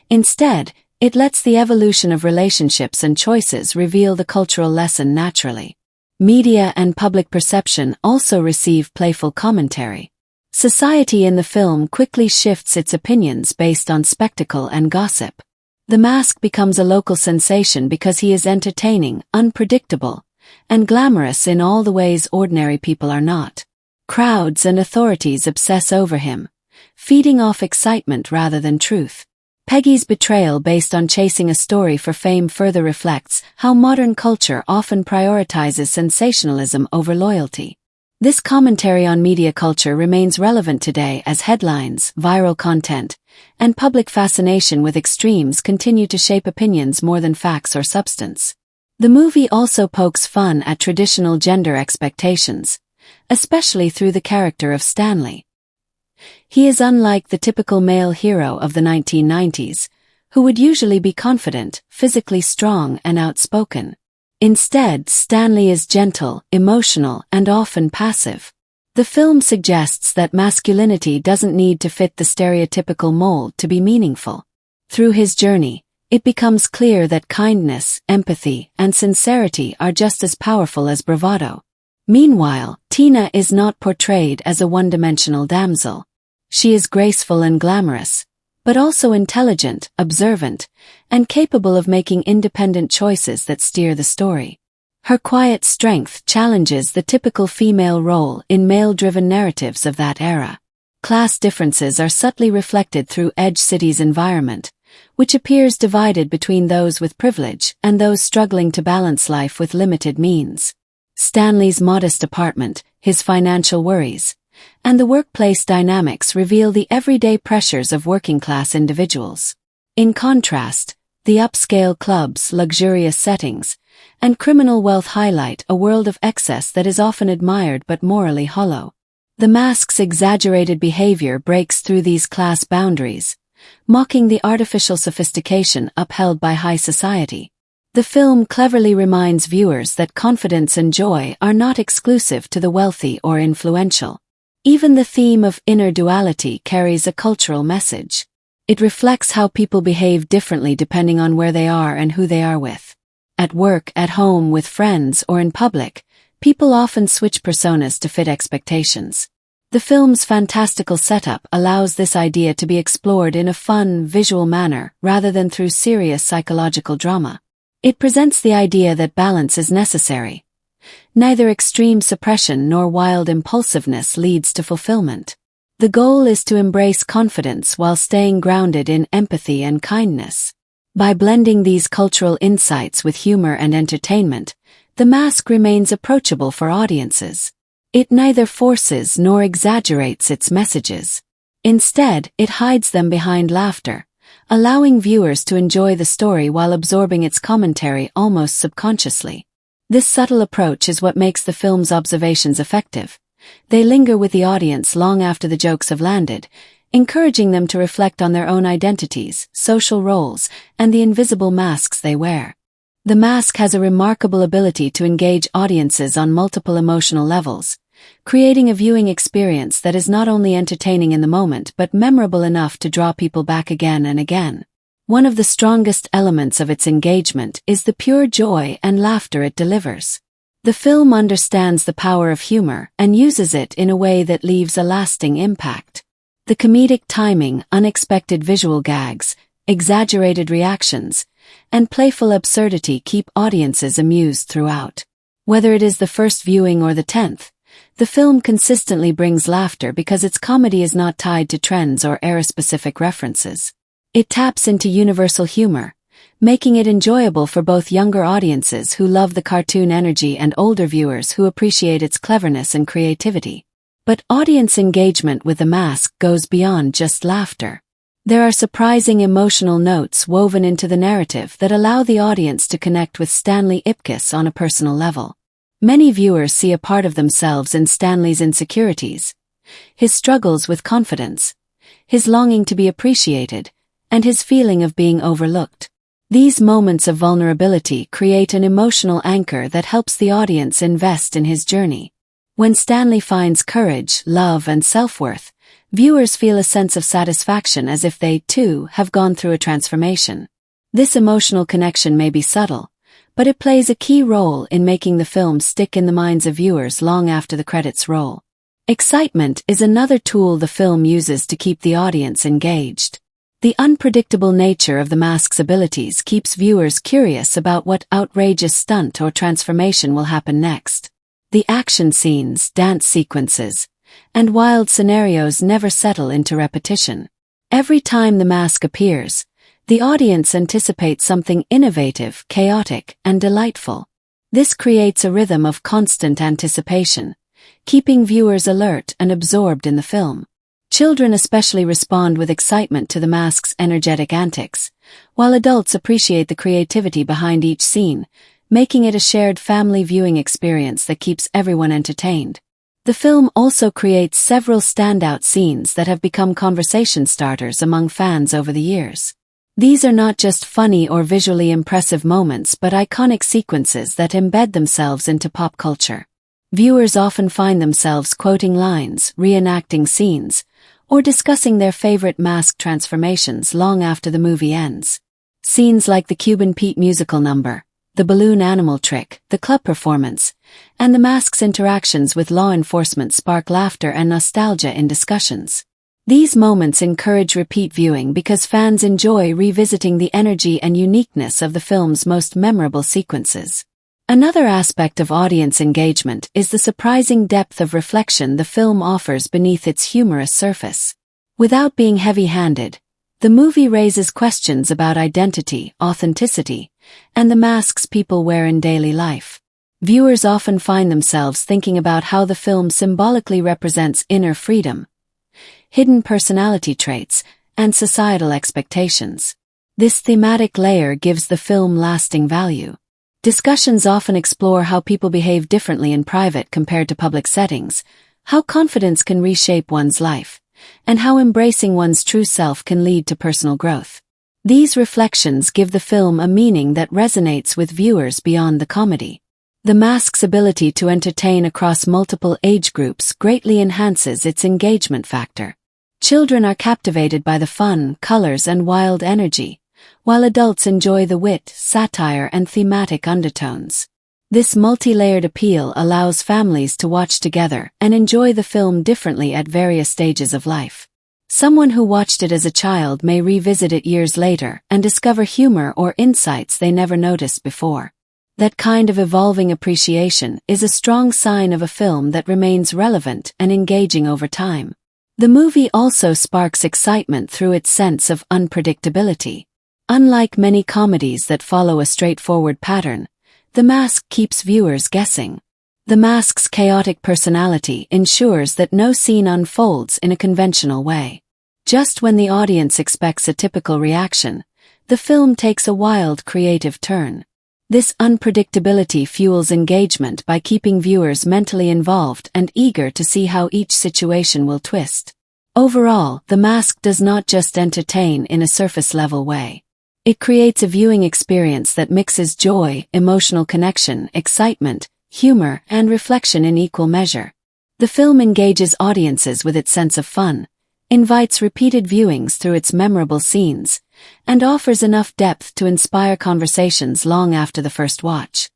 Instead, it lets the evolution of relationships and choices reveal the cultural lesson naturally. Media and public perception also receive playful commentary. Society in the film quickly shifts its opinions based on spectacle and gossip. The mask becomes a local sensation because he is entertaining, unpredictable, and glamorous in all the ways ordinary people are not. Crowds and authorities obsess over him, feeding off excitement rather than truth. Peggy's betrayal based on chasing a story for fame further reflects how modern culture often prioritizes sensationalism over loyalty. This commentary on media culture remains relevant today as headlines, viral content, and public fascination with extremes continue to shape opinions more than facts or substance. The movie also pokes fun at traditional gender expectations, especially through the character of Stanley. He is unlike the typical male hero of the 1990s, who would usually be confident, physically strong, and outspoken. Instead, Stanley is gentle, emotional, and often passive. The film suggests that masculinity doesn't need to fit the stereotypical mold to be meaningful. Through his journey, it becomes clear that kindness, empathy, and sincerity are just as powerful as bravado. Meanwhile, Tina is not portrayed as a one-dimensional damsel. She is graceful and glamorous, but also intelligent, observant, and capable of making independent choices that steer the story. Her quiet strength challenges the typical female role in male-driven narratives of that era. Class differences are subtly reflected through Edge City's environment, which appears divided between those with privilege and those struggling to balance life with limited means. Stanley's modest apartment, his financial worries, and the workplace dynamics reveal the everyday pressures of working-class individuals. In contrast, the upscale clubs, luxurious settings, and criminal wealth highlight a world of excess that is often admired but morally hollow. The mask's exaggerated behavior breaks through these class boundaries, mocking the artificial sophistication upheld by high society. The film cleverly reminds viewers that confidence and joy are not exclusive to the wealthy or influential. Even the theme of inner duality carries a cultural message. It reflects how people behave differently depending on where they are and who they are with. At work, at home, with friends, or in public, people often switch personas to fit expectations. The film's fantastical setup allows this idea to be explored in a fun, visual manner rather than through serious psychological drama. It presents the idea that balance is necessary. Neither extreme suppression nor wild impulsiveness leads to fulfillment. The goal is to embrace confidence while staying grounded in empathy and kindness. By blending these cultural insights with humor and entertainment, The Mask remains approachable for audiences. It neither forces nor exaggerates its messages. Instead, it hides them behind laughter, allowing viewers to enjoy the story while absorbing its commentary almost subconsciously. This subtle approach is what makes the film's observations effective. They linger with the audience long after the jokes have landed, encouraging them to reflect on their own identities, social roles, and the invisible masks they wear. The Mask has a remarkable ability to engage audiences on multiple emotional levels, creating a viewing experience that is not only entertaining in the moment but memorable enough to draw people back again and again. One of the strongest elements of its engagement is the pure joy and laughter it delivers. The film understands the power of humor and uses it in a way that leaves a lasting impact. The comedic timing, unexpected visual gags, exaggerated reactions, and playful absurdity keep audiences amused throughout. Whether it is the first viewing or the 10th, the film consistently brings laughter because its comedy is not tied to trends or era-specific references. It taps into universal humor, making it enjoyable for both younger audiences who love the cartoon energy and older viewers who appreciate its cleverness and creativity. But audience engagement with The Mask goes beyond just laughter. There are surprising emotional notes woven into the narrative that allow the audience to connect with Stanley Ipkiss on a personal level. Many viewers see a part of themselves in Stanley's insecurities, his struggles with confidence, his longing to be appreciated, and his feeling of being overlooked. These moments of vulnerability create an emotional anchor that helps the audience invest in his journey. When Stanley finds courage, love, and self-worth, viewers feel a sense of satisfaction as if they, too, have gone through a transformation. This emotional connection may be subtle, but it plays a key role in making the film stick in the minds of viewers long after the credits roll. Excitement is another tool the film uses to keep the audience engaged. The unpredictable nature of the mask's abilities keeps viewers curious about what outrageous stunt or transformation will happen next. The action scenes, dance sequences, and wild scenarios never settle into repetition. Every time the mask appears, the audience anticipates something innovative, chaotic, and delightful. This creates a rhythm of constant anticipation, keeping viewers alert and absorbed in the film. Children especially respond with excitement to the mask's energetic antics, while adults appreciate the creativity behind each scene, making it a shared family viewing experience that keeps everyone entertained. The film also creates several standout scenes that have become conversation starters among fans over the years. These are not just funny or visually impressive moments but iconic sequences that embed themselves into pop culture. Viewers often find themselves quoting lines, reenacting scenes, or discussing their favorite mask transformations long after the movie ends. Scenes like the Cuban Pete musical number, the balloon animal trick, the club performance, and the mask's interactions with law enforcement spark laughter and nostalgia in discussions. These moments encourage repeat viewing because fans enjoy revisiting the energy and uniqueness of the film's most memorable sequences. Another aspect of audience engagement is the surprising depth of reflection the film offers beneath its humorous surface. Without being heavy-handed, the movie raises questions about identity, authenticity, and the masks people wear in daily life. Viewers often find themselves thinking about how the film symbolically represents inner freedom, hidden personality traits, and societal expectations. This thematic layer gives the film lasting value. Discussions often explore how people behave differently in private compared to public settings, how confidence can reshape one's life, and how embracing one's true self can lead to personal growth. These reflections give the film a meaning that resonates with viewers beyond the comedy. The mask's ability to entertain across multiple age groups greatly enhances its engagement factor. Children are captivated by the fun, colors, and wild energy, while adults enjoy the wit, satire, and thematic undertones. This multi-layered appeal allows families to watch together and enjoy the film differently at various stages of life. Someone who watched it as a child may revisit it years later and discover humor or insights they never noticed before. That kind of evolving appreciation is a strong sign of a film that remains relevant and engaging over time. The movie also sparks excitement through its sense of unpredictability. Unlike many comedies that follow a straightforward pattern, The Mask keeps viewers guessing. The mask's chaotic personality ensures that no scene unfolds in a conventional way. Just when the audience expects a typical reaction, the film takes a wild, creative turn. This unpredictability fuels engagement by keeping viewers mentally involved and eager to see how each situation will twist. Overall, The Mask does not just entertain in a surface-level way. It creates a viewing experience that mixes joy, emotional connection, excitement, humor, and reflection in equal measure. The film engages audiences with its sense of fun, invites repeated viewings through its memorable scenes, and offers enough depth to inspire conversations long after the first watch.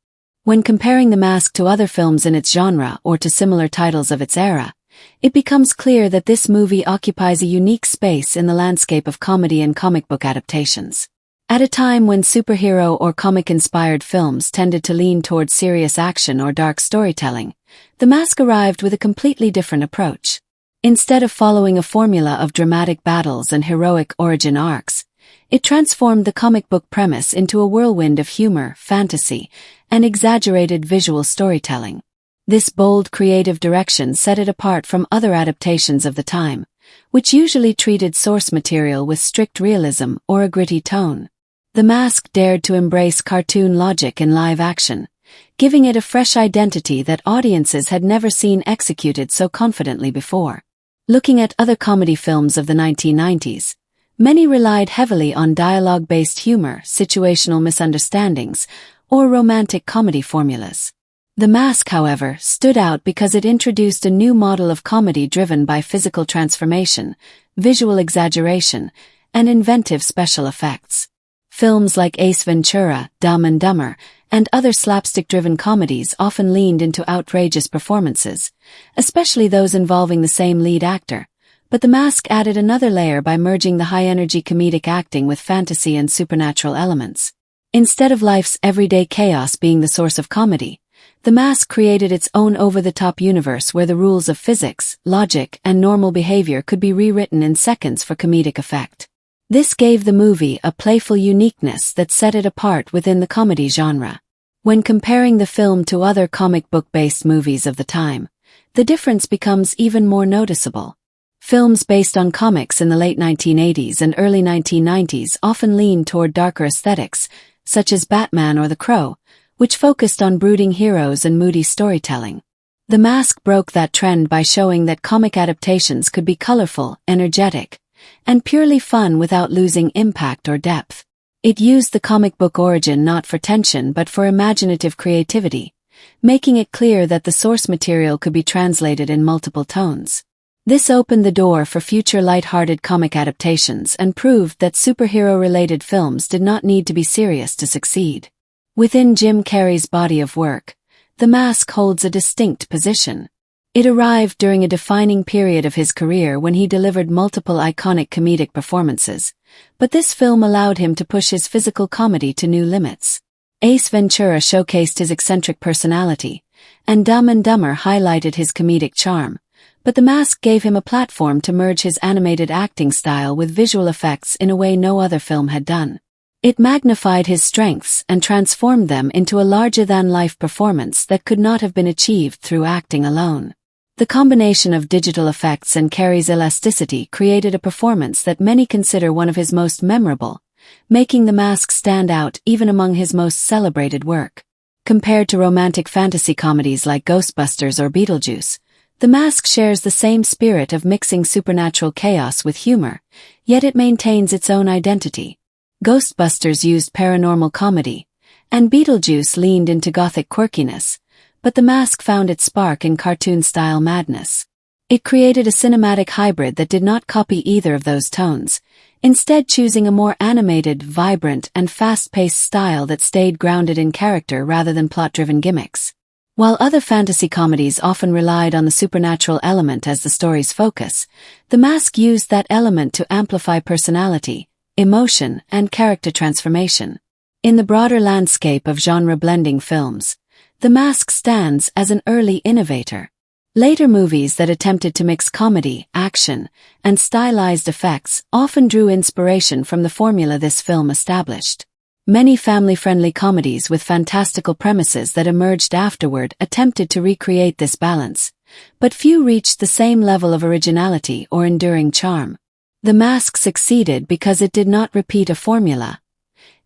When comparing The Mask to other films in its genre or to similar titles of its era, it becomes clear that this movie occupies a unique space in the landscape of comedy and comic book adaptations. At a time when superhero or comic-inspired films tended to lean towards serious action or dark storytelling, The Mask arrived with a completely different approach. Instead of following a formula of dramatic battles and heroic origin arcs, it transformed the comic book premise into a whirlwind of humor, fantasy, and exaggerated visual storytelling. This bold creative direction set it apart from other adaptations of the time, which usually treated source material with strict realism or a gritty tone. The Mask dared to embrace cartoon logic in live action, giving it a fresh identity that audiences had never seen executed so confidently before. Looking at other comedy films of the 1990s, many relied heavily on dialogue-based humor, situational misunderstandings, or romantic comedy formulas. The Mask, however, stood out because it introduced a new model of comedy driven by physical transformation, visual exaggeration, and inventive special effects. Films like Ace Ventura, Dumb and Dumber, and other slapstick-driven comedies often leaned into outrageous performances, especially those involving the same lead actor. But The Mask added another layer by merging the high-energy comedic acting with fantasy and supernatural elements. Instead of life's everyday chaos being the source of comedy, The Mask created its own over-the-top universe where the rules of physics, logic, and normal behavior could be rewritten in seconds for comedic effect. This gave the movie a playful uniqueness that set it apart within the comedy genre. When comparing the film to other comic book-based movies of the time, the difference becomes even more noticeable. Films based on comics in the late 1980s and early 1990s often leaned toward darker aesthetics, such as Batman or The Crow, which focused on brooding heroes and moody storytelling. The Mask broke that trend by showing that comic adaptations could be colorful, energetic, and purely fun without losing impact or depth. It used the comic book origin not for tension but for imaginative creativity, making it clear that the source material could be translated in multiple tones. This opened the door for future light-hearted comic adaptations and proved that superhero-related films did not need to be serious to succeed. Within Jim Carrey's body of work, The Mask holds a distinct position. It arrived during a defining period of his career when he delivered multiple iconic comedic performances, but this film allowed him to push his physical comedy to new limits. Ace Ventura showcased his eccentric personality, and Dumb and Dumber highlighted his comedic charm, but The Mask gave him a platform to merge his animated acting style with visual effects in a way no other film had done. It magnified his strengths and transformed them into a larger-than-life performance that could not have been achieved through acting alone. The combination of digital effects and Carrey's elasticity created a performance that many consider one of his most memorable, making The Mask stand out even among his most celebrated work. Compared to romantic fantasy comedies like Ghostbusters or Beetlejuice, The Mask shares the same spirit of mixing supernatural chaos with humor, yet it maintains its own identity. Ghostbusters used paranormal comedy, and Beetlejuice leaned into gothic quirkiness, but The Mask found its spark in cartoon-style madness. It created a cinematic hybrid that did not copy either of those tones, instead choosing a more animated, vibrant, and fast-paced style that stayed grounded in character rather than plot-driven gimmicks. While other fantasy comedies often relied on the supernatural element as the story's focus, The Mask used that element to amplify personality, emotion, and character transformation. In the broader landscape of genre-blending films, The Mask stands as an early innovator. Later movies that attempted to mix comedy, action, and stylized effects often drew inspiration from the formula this film established. Many family-friendly comedies with fantastical premises that emerged afterward attempted to recreate this balance, but few reached the same level of originality or enduring charm. The Mask succeeded because it did not repeat a formula.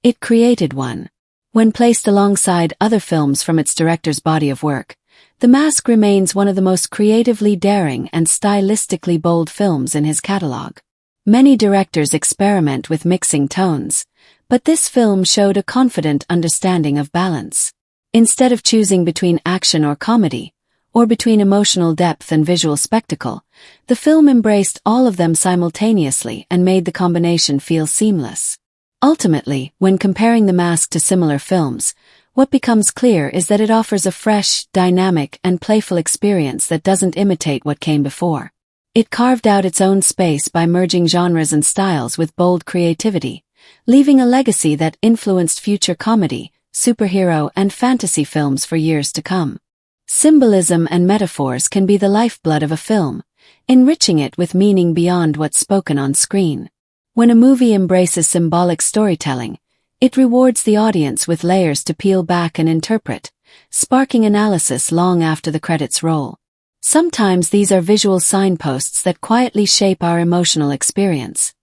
It created one. When placed alongside other films from its director's body of work, The Mask remains one of the most creatively daring and stylistically bold films in his catalog. Many directors experiment with mixing tones, but this film showed a confident understanding of balance. Instead of choosing between action or comedy, or between emotional depth and visual spectacle, the film embraced all of them simultaneously and made the combination feel seamless. Ultimately, when comparing The Mask to similar films, what becomes clear is that it offers a fresh, dynamic, and playful experience that doesn't imitate what came before. It carved out its own space by merging genres and styles with bold creativity, leaving a legacy that influenced future comedy, superhero, and fantasy films for years to come. Symbolism and metaphors can be the lifeblood of a film, enriching it with meaning beyond what's spoken on screen. When a movie embraces symbolic storytelling, it rewards the audience with layers to peel back and interpret, sparking analysis long after the credits roll. Sometimes these are visual signposts that quietly shape our emotional experience.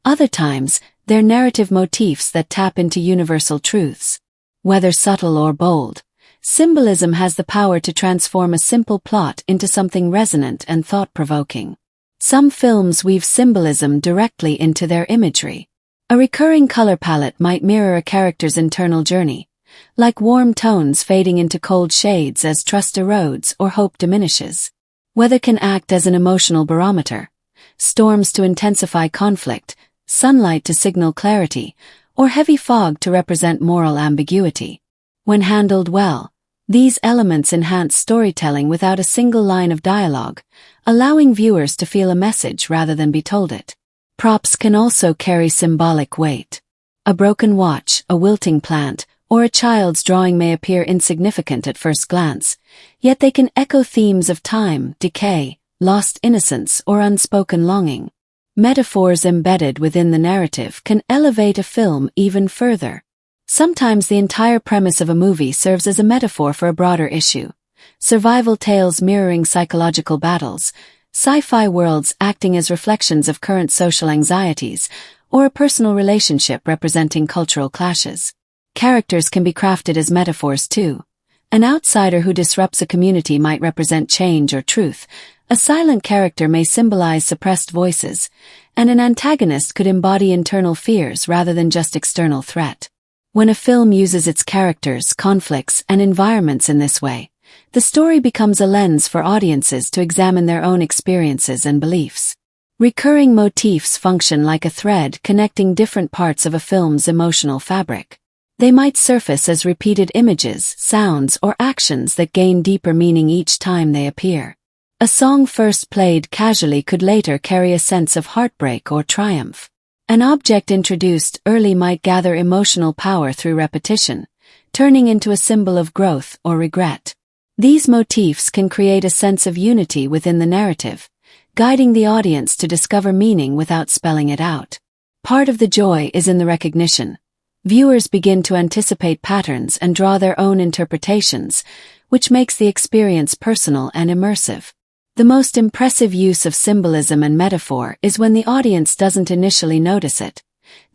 Other times, they're narrative motifs that tap into universal truths. Whether subtle or bold, symbolism has the power to transform a simple plot into something resonant and thought-provoking. Some films weave symbolism directly into their imagery. A recurring color palette might mirror a character's internal journey, like warm tones fading into cold shades as trust erodes or hope diminishes. Weather can act as an emotional barometer, storms to intensify conflict, sunlight to signal clarity, or heavy fog to represent moral ambiguity. When handled well, these elements enhance storytelling without a single line of dialogue, allowing viewers to feel a message rather than be told it. Props can also carry symbolic weight. A broken watch, a wilting plant, or a child's drawing may appear insignificant at first glance, yet they can echo themes of time, decay, lost innocence, or unspoken longing. Metaphors embedded within the narrative can elevate a film even further. Sometimes the entire premise of a movie serves as a metaphor for a broader issue. Survival tales mirroring psychological battles, sci-fi worlds acting as reflections of current social anxieties, or a personal relationship representing cultural clashes. Characters can be crafted as metaphors too. An outsider who disrupts a community might represent change or truth, a silent character may symbolize suppressed voices, and an antagonist could embody internal fears rather than just external threat. When a film uses its characters, conflicts, and environments in this way, the story becomes a lens for audiences to examine their own experiences and beliefs. Recurring motifs function like a thread connecting different parts of a film's emotional fabric. They might surface as repeated images, sounds, or actions that gain deeper meaning each time they appear. A song first played casually could later carry a sense of heartbreak or triumph. An object introduced early might gather emotional power through repetition, turning into a symbol of growth or regret. These motifs can create a sense of unity within the narrative, guiding the audience to discover meaning without spelling it out. Part of the joy is in the recognition. Viewers begin to anticipate patterns and draw their own interpretations, which makes the experience personal and immersive. The most impressive use of symbolism and metaphor is when the audience doesn't initially notice it.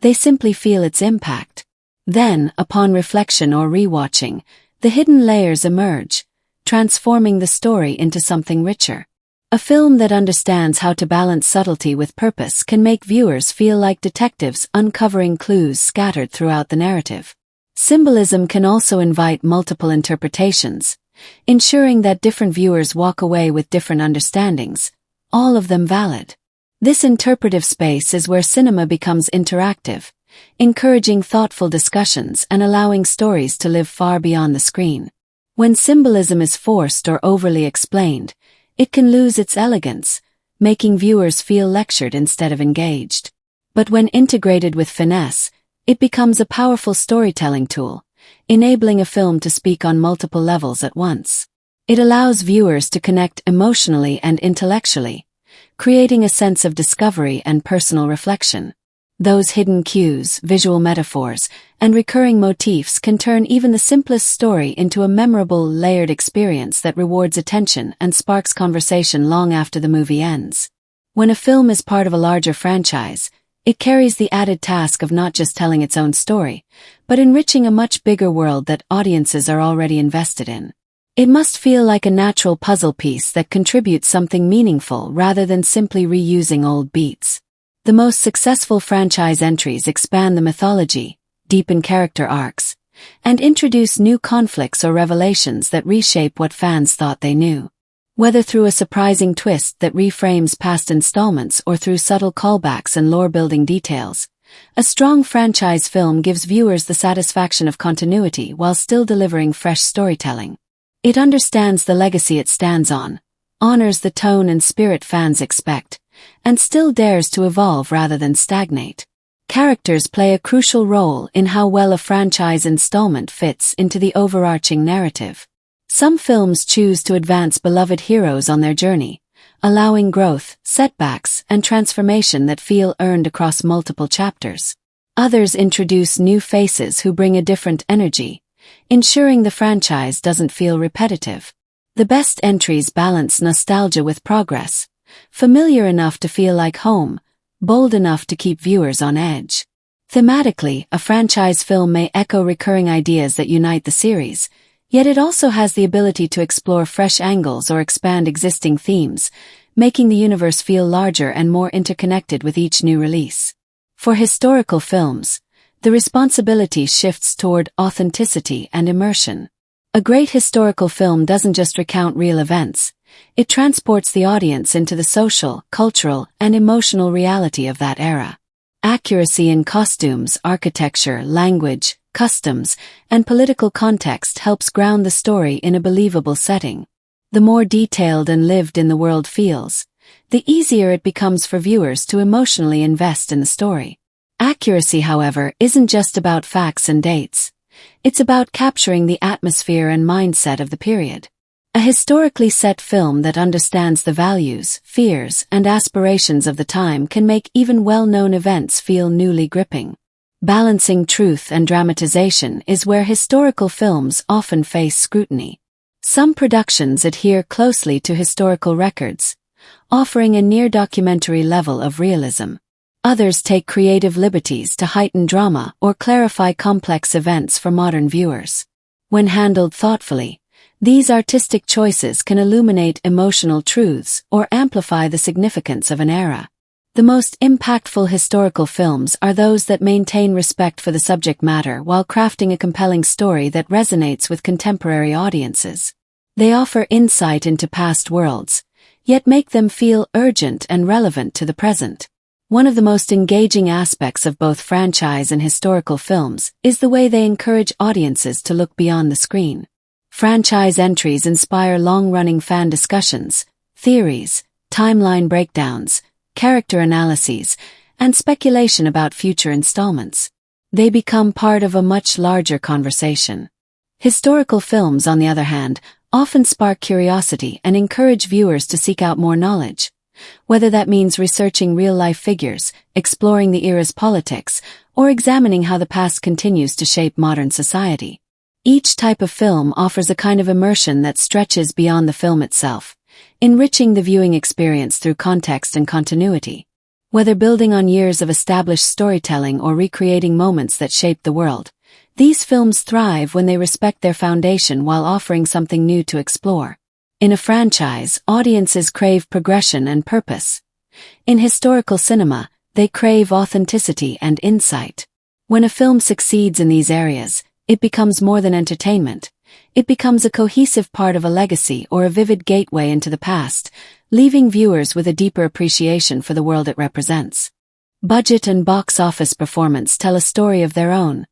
They simply feel its impact. Then, upon reflection or rewatching, the hidden layers emerge, transforming the story into something richer. A film that understands how to balance subtlety with purpose can make viewers feel like detectives uncovering clues scattered throughout the narrative. Symbolism can also invite multiple interpretations, ensuring that different viewers walk away with different understandings, all of them valid. This interpretive space is where cinema becomes interactive, encouraging thoughtful discussions and allowing stories to live far beyond the screen. When symbolism is forced or overly explained, it can lose its elegance, making viewers feel lectured instead of engaged. But when integrated with finesse, it becomes a powerful storytelling tool, enabling a film to speak on multiple levels at once. It allows viewers to connect emotionally and intellectually, creating a sense of discovery and personal reflection. Those hidden cues, visual metaphors, and recurring motifs can turn even the simplest story into a memorable, layered experience that rewards attention and sparks conversation long after the movie ends. When a film is part of a larger franchise, it carries the added task of not just telling its own story, but enriching a much bigger world that audiences are already invested in. It must feel like a natural puzzle piece that contributes something meaningful rather than simply reusing old beats. The most successful franchise entries expand the mythology, deepen character arcs, and introduce new conflicts or revelations that reshape what fans thought they knew. Whether through a surprising twist that reframes past installments or through subtle callbacks and lore-building details, a strong franchise film gives viewers the satisfaction of continuity while still delivering fresh storytelling. It understands the legacy it stands on, honors the tone and spirit fans expect, and still dares to evolve rather than stagnate. Characters play a crucial role in how well a franchise installment fits into the overarching narrative. Some films choose to advance beloved heroes on their journey, allowing growth, setbacks, and transformation that feel earned across multiple chapters. Others introduce new faces who bring a different energy, ensuring the franchise doesn't feel repetitive. The best entries balance nostalgia with progress, familiar enough to feel like home, bold enough to keep viewers on edge. Thematically, a franchise film may echo recurring ideas that unite the series, yet it also has the ability to explore fresh angles or expand existing themes, making the universe feel larger and more interconnected with each new release. For historical films, the responsibility shifts toward authenticity and immersion. A great historical film doesn't just recount real events, it transports the audience into the social, cultural, and emotional reality of that era. Accuracy in costumes, architecture, language, customs, and political context helps ground the story in a believable setting. The more detailed and lived in the world feels, the easier it becomes for viewers to emotionally invest in the story. Accuracy, however, isn't just about facts and dates. It's about capturing the atmosphere and mindset of the period. A historically set film that understands the values, fears, and aspirations of the time can make even well-known events feel newly gripping. Balancing truth and dramatization is where historical films often face scrutiny. Some productions adhere closely to historical records, offering a near-documentary level of realism. Others take creative liberties to heighten drama or clarify complex events for modern viewers. When handled thoughtfully, these artistic choices can illuminate emotional truths or amplify the significance of an era. The most impactful historical films are those that maintain respect for the subject matter while crafting a compelling story that resonates with contemporary audiences. They offer insight into past worlds, yet make them feel urgent and relevant to the present. One of the most engaging aspects of both franchise and historical films is the way they encourage audiences to look beyond the screen. Franchise entries inspire long-running fan discussions, theories, timeline breakdowns, character analyses, and speculation about future installments. They become part of a much larger conversation. Historical films, on the other hand, often spark curiosity and encourage viewers to seek out more knowledge. Whether that means researching real-life figures, exploring the era's politics, or examining how the past continues to shape modern society. Each type of film offers a kind of immersion that stretches beyond the film itself, enriching the viewing experience through context and continuity. Whether building on years of established storytelling or recreating moments that shaped the world, these films thrive when they respect their foundation while offering something new to explore. In a franchise, audiences crave progression and purpose. In historical cinema, they crave authenticity and insight. When a film succeeds in these areas, it becomes more than entertainment. It becomes a cohesive part of a legacy or a vivid gateway into the past, leaving viewers with a deeper appreciation for the world it represents. Budget and box office performance tell a story of their own,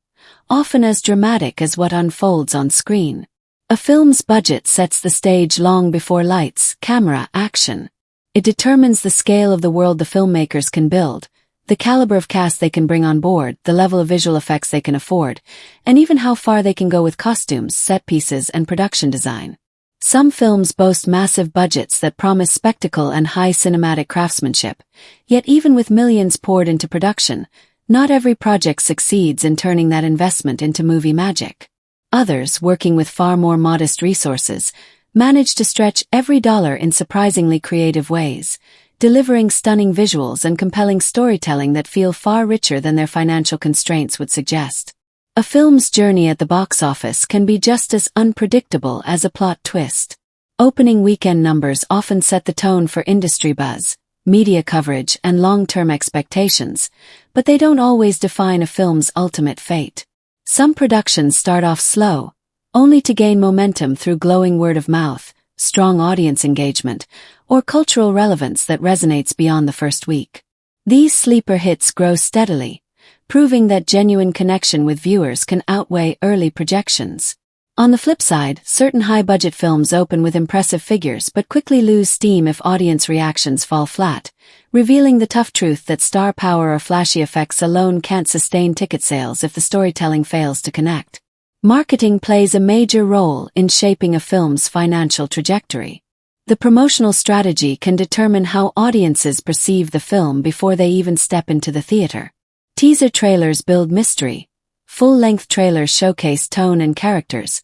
often as dramatic as what unfolds on screen. A film's budget sets the stage long before lights, camera, action. It determines the scale of the world the filmmakers can build, the caliber of cast they can bring on board, the level of visual effects they can afford, and even how far they can go with costumes, set pieces, and production design. Some films boast massive budgets that promise spectacle and high cinematic craftsmanship, yet even with millions poured into production, not every project succeeds in turning that investment into movie magic. Others, working with far more modest resources, manage to stretch every dollar in surprisingly creative ways, delivering stunning visuals and compelling storytelling that feel far richer than their financial constraints would suggest. A film's journey at the box office can be just as unpredictable as a plot twist. Opening weekend numbers often set the tone for industry buzz, media coverage, and long-term expectations, but they don't always define a film's ultimate fate. Some productions start off slow, only to gain momentum through glowing word of mouth, strong audience engagement, or cultural relevance that resonates beyond the first week. These sleeper hits grow steadily, proving that genuine connection with viewers can outweigh early projections. On the flip side, certain high-budget films open with impressive figures but quickly lose steam if audience reactions fall flat, revealing the tough truth that star power or flashy effects alone can't sustain ticket sales if the storytelling fails to connect. Marketing plays a major role in shaping a film's financial trajectory. The promotional strategy can determine how audiences perceive the film before they even step into the theater. Teaser trailers build mystery, full-length trailers showcase tone and characters,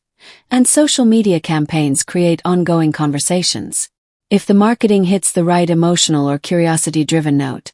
and social media campaigns create ongoing conversations. If the marketing hits the right emotional or curiosity-driven note,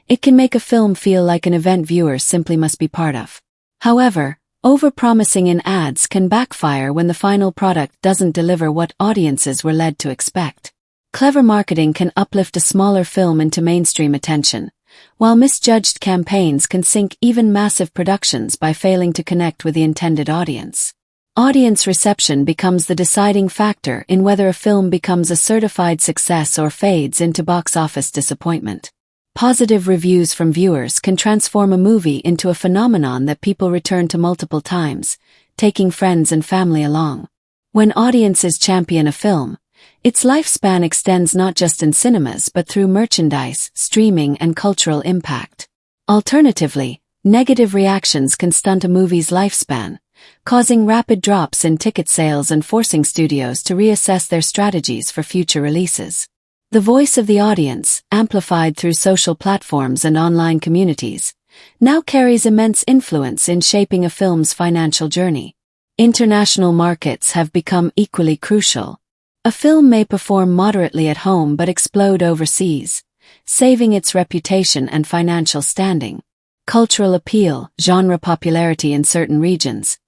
it can make a film feel like an event viewers simply must be part of. However, over-promising in ads can backfire when the final product doesn't deliver what audiences were led to expect. Clever marketing can uplift a smaller film into mainstream attention, while misjudged campaigns can sink even massive productions by failing to connect with the intended audience. Audience reception becomes the deciding factor in whether a film becomes a certified success or fades into box office disappointment. Positive reviews from viewers can transform a movie into a phenomenon that people return to multiple times, taking friends and family along. When audiences champion a film, its lifespan extends not just in cinemas but through merchandise, streaming, and cultural impact. Alternatively, negative reactions can stunt a movie's lifespan, causing rapid drops in ticket sales and forcing studios to reassess their strategies for future releases. The voice of the audience, amplified through social platforms and online communities, now carries immense influence in shaping a film's financial journey. International markets have become equally crucial. A film may perform moderately at home but explode overseas, saving its reputation and financial standing. Cultural appeal, genre popularity in certain regions,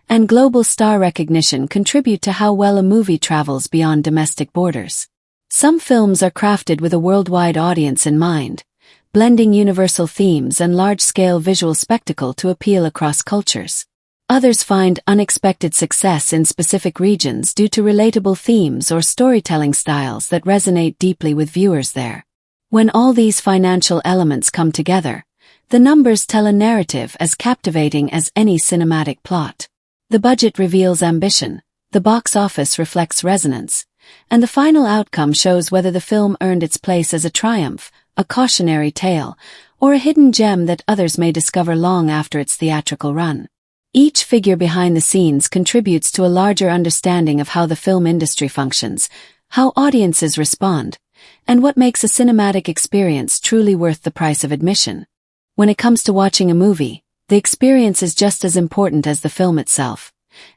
and global star recognition contribute to how well a movie travels beyond domestic borders. Some films are crafted with a worldwide audience in mind, blending universal themes and large-scale visual spectacle to appeal across cultures. Others find unexpected success in specific regions due to relatable themes or storytelling styles that resonate deeply with viewers there. When all these financial elements come together, the numbers tell a narrative as captivating as any cinematic plot. The budget reveals ambition, the box office reflects resonance, and the final outcome shows whether the film earned its place as a triumph, a cautionary tale, or a hidden gem that others may discover long after its theatrical run. Each figure behind the scenes contributes to a larger understanding of how the film industry functions, how audiences respond, and what makes a cinematic experience truly worth the price of admission. When it comes to watching a movie, the experience is just as important as the film itself,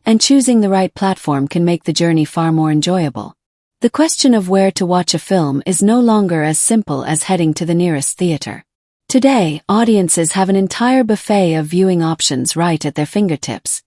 and choosing the right platform can make the journey far more enjoyable. The question of where to watch a film is no longer as simple as heading to the nearest theater. Today, audiences have an entire buffet of viewing options right at their fingertips,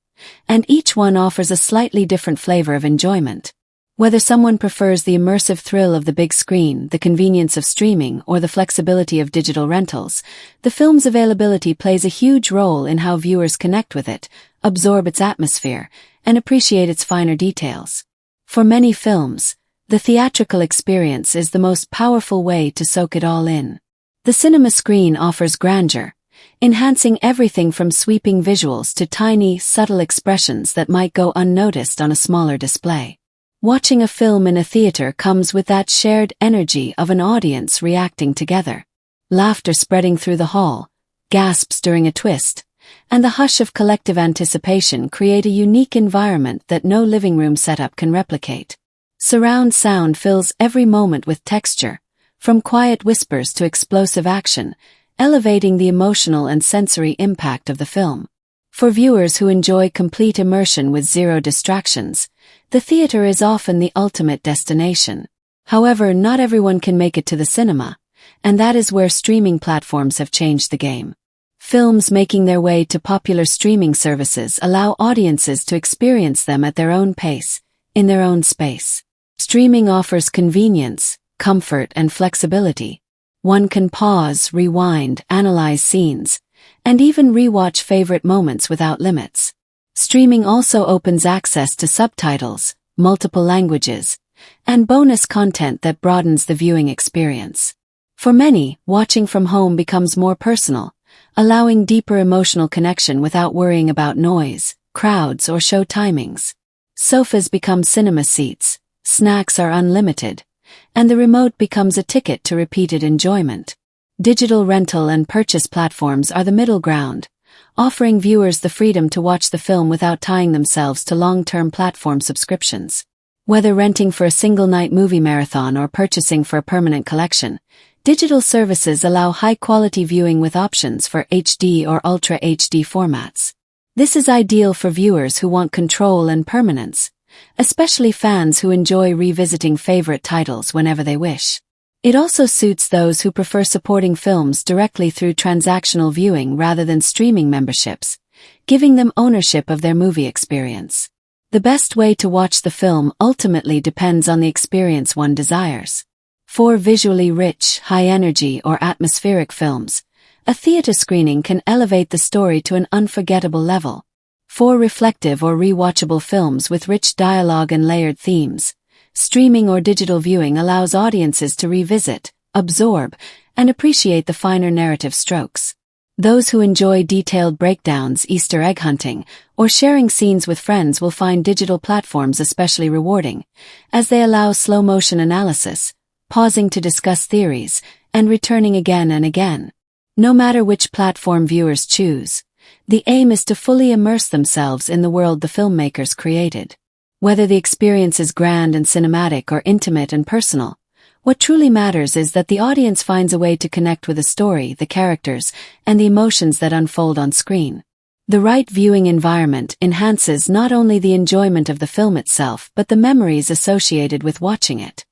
and each one offers a slightly different flavor of enjoyment. Whether someone prefers the immersive thrill of the big screen, the convenience of streaming, or the flexibility of digital rentals, the film's availability plays a huge role in how viewers connect with it, absorb its atmosphere, and appreciate its finer details. For many films, the theatrical experience is the most powerful way to soak it all in. The cinema screen offers grandeur, enhancing everything from sweeping visuals to tiny, subtle expressions that might go unnoticed on a smaller display. Watching a film in a theater comes with that shared energy of an audience reacting together. Laughter spreading through the hall, gasps during a twist, and the hush of collective anticipation create a unique environment that no living room setup can replicate. Surround sound fills every moment with texture, from quiet whispers to explosive action, elevating the emotional and sensory impact of the film. For viewers who enjoy complete immersion with zero distractions, the theater is often the ultimate destination. However, not everyone can make it to the cinema, and that is where streaming platforms have changed the game. Films making their way to popular streaming services allow audiences to experience them at their own pace, in their own space. Streaming offers convenience, comfort, and flexibility. One can pause, rewind, analyze scenes, and even rewatch favorite moments without limits. Streaming also opens access to subtitles, multiple languages, and bonus content that broadens the viewing experience. For many, watching from home becomes more personal, allowing deeper emotional connection without worrying about noise, crowds, or show timings. Sofas become cinema seats, snacks are unlimited, and the remote becomes a ticket to repeated enjoyment. Digital rental and purchase platforms are the middle ground, offering viewers the freedom to watch the film without tying themselves to long-term platform subscriptions. Whether renting for a single-night movie marathon or purchasing for a permanent collection, digital services allow high-quality viewing with options for HD or Ultra HD formats. This is ideal for viewers who want control and permanence, especially fans who enjoy revisiting favorite titles whenever they wish. It also suits those who prefer supporting films directly through transactional viewing rather than streaming memberships, giving them ownership of their movie experience. The best way to watch the film ultimately depends on the experience one desires. For visually rich, high-energy, or atmospheric films, a theater screening can elevate the story to an unforgettable level. For reflective or rewatchable films with rich dialogue and layered themes, streaming or digital viewing allows audiences to revisit, absorb, and appreciate the finer narrative strokes. Those who enjoy detailed breakdowns, Easter egg hunting, or sharing scenes with friends will find digital platforms especially rewarding, as they allow slow-motion analysis, pausing to discuss theories, and returning again and again. No matter which platform viewers choose, the aim is to fully immerse themselves in the world the filmmakers created. Whether the experience is grand and cinematic or intimate and personal, what truly matters is that the audience finds a way to connect with the story, the characters, and the emotions that unfold on screen. The right viewing environment enhances not only the enjoyment of the film itself but the memories associated with watching it.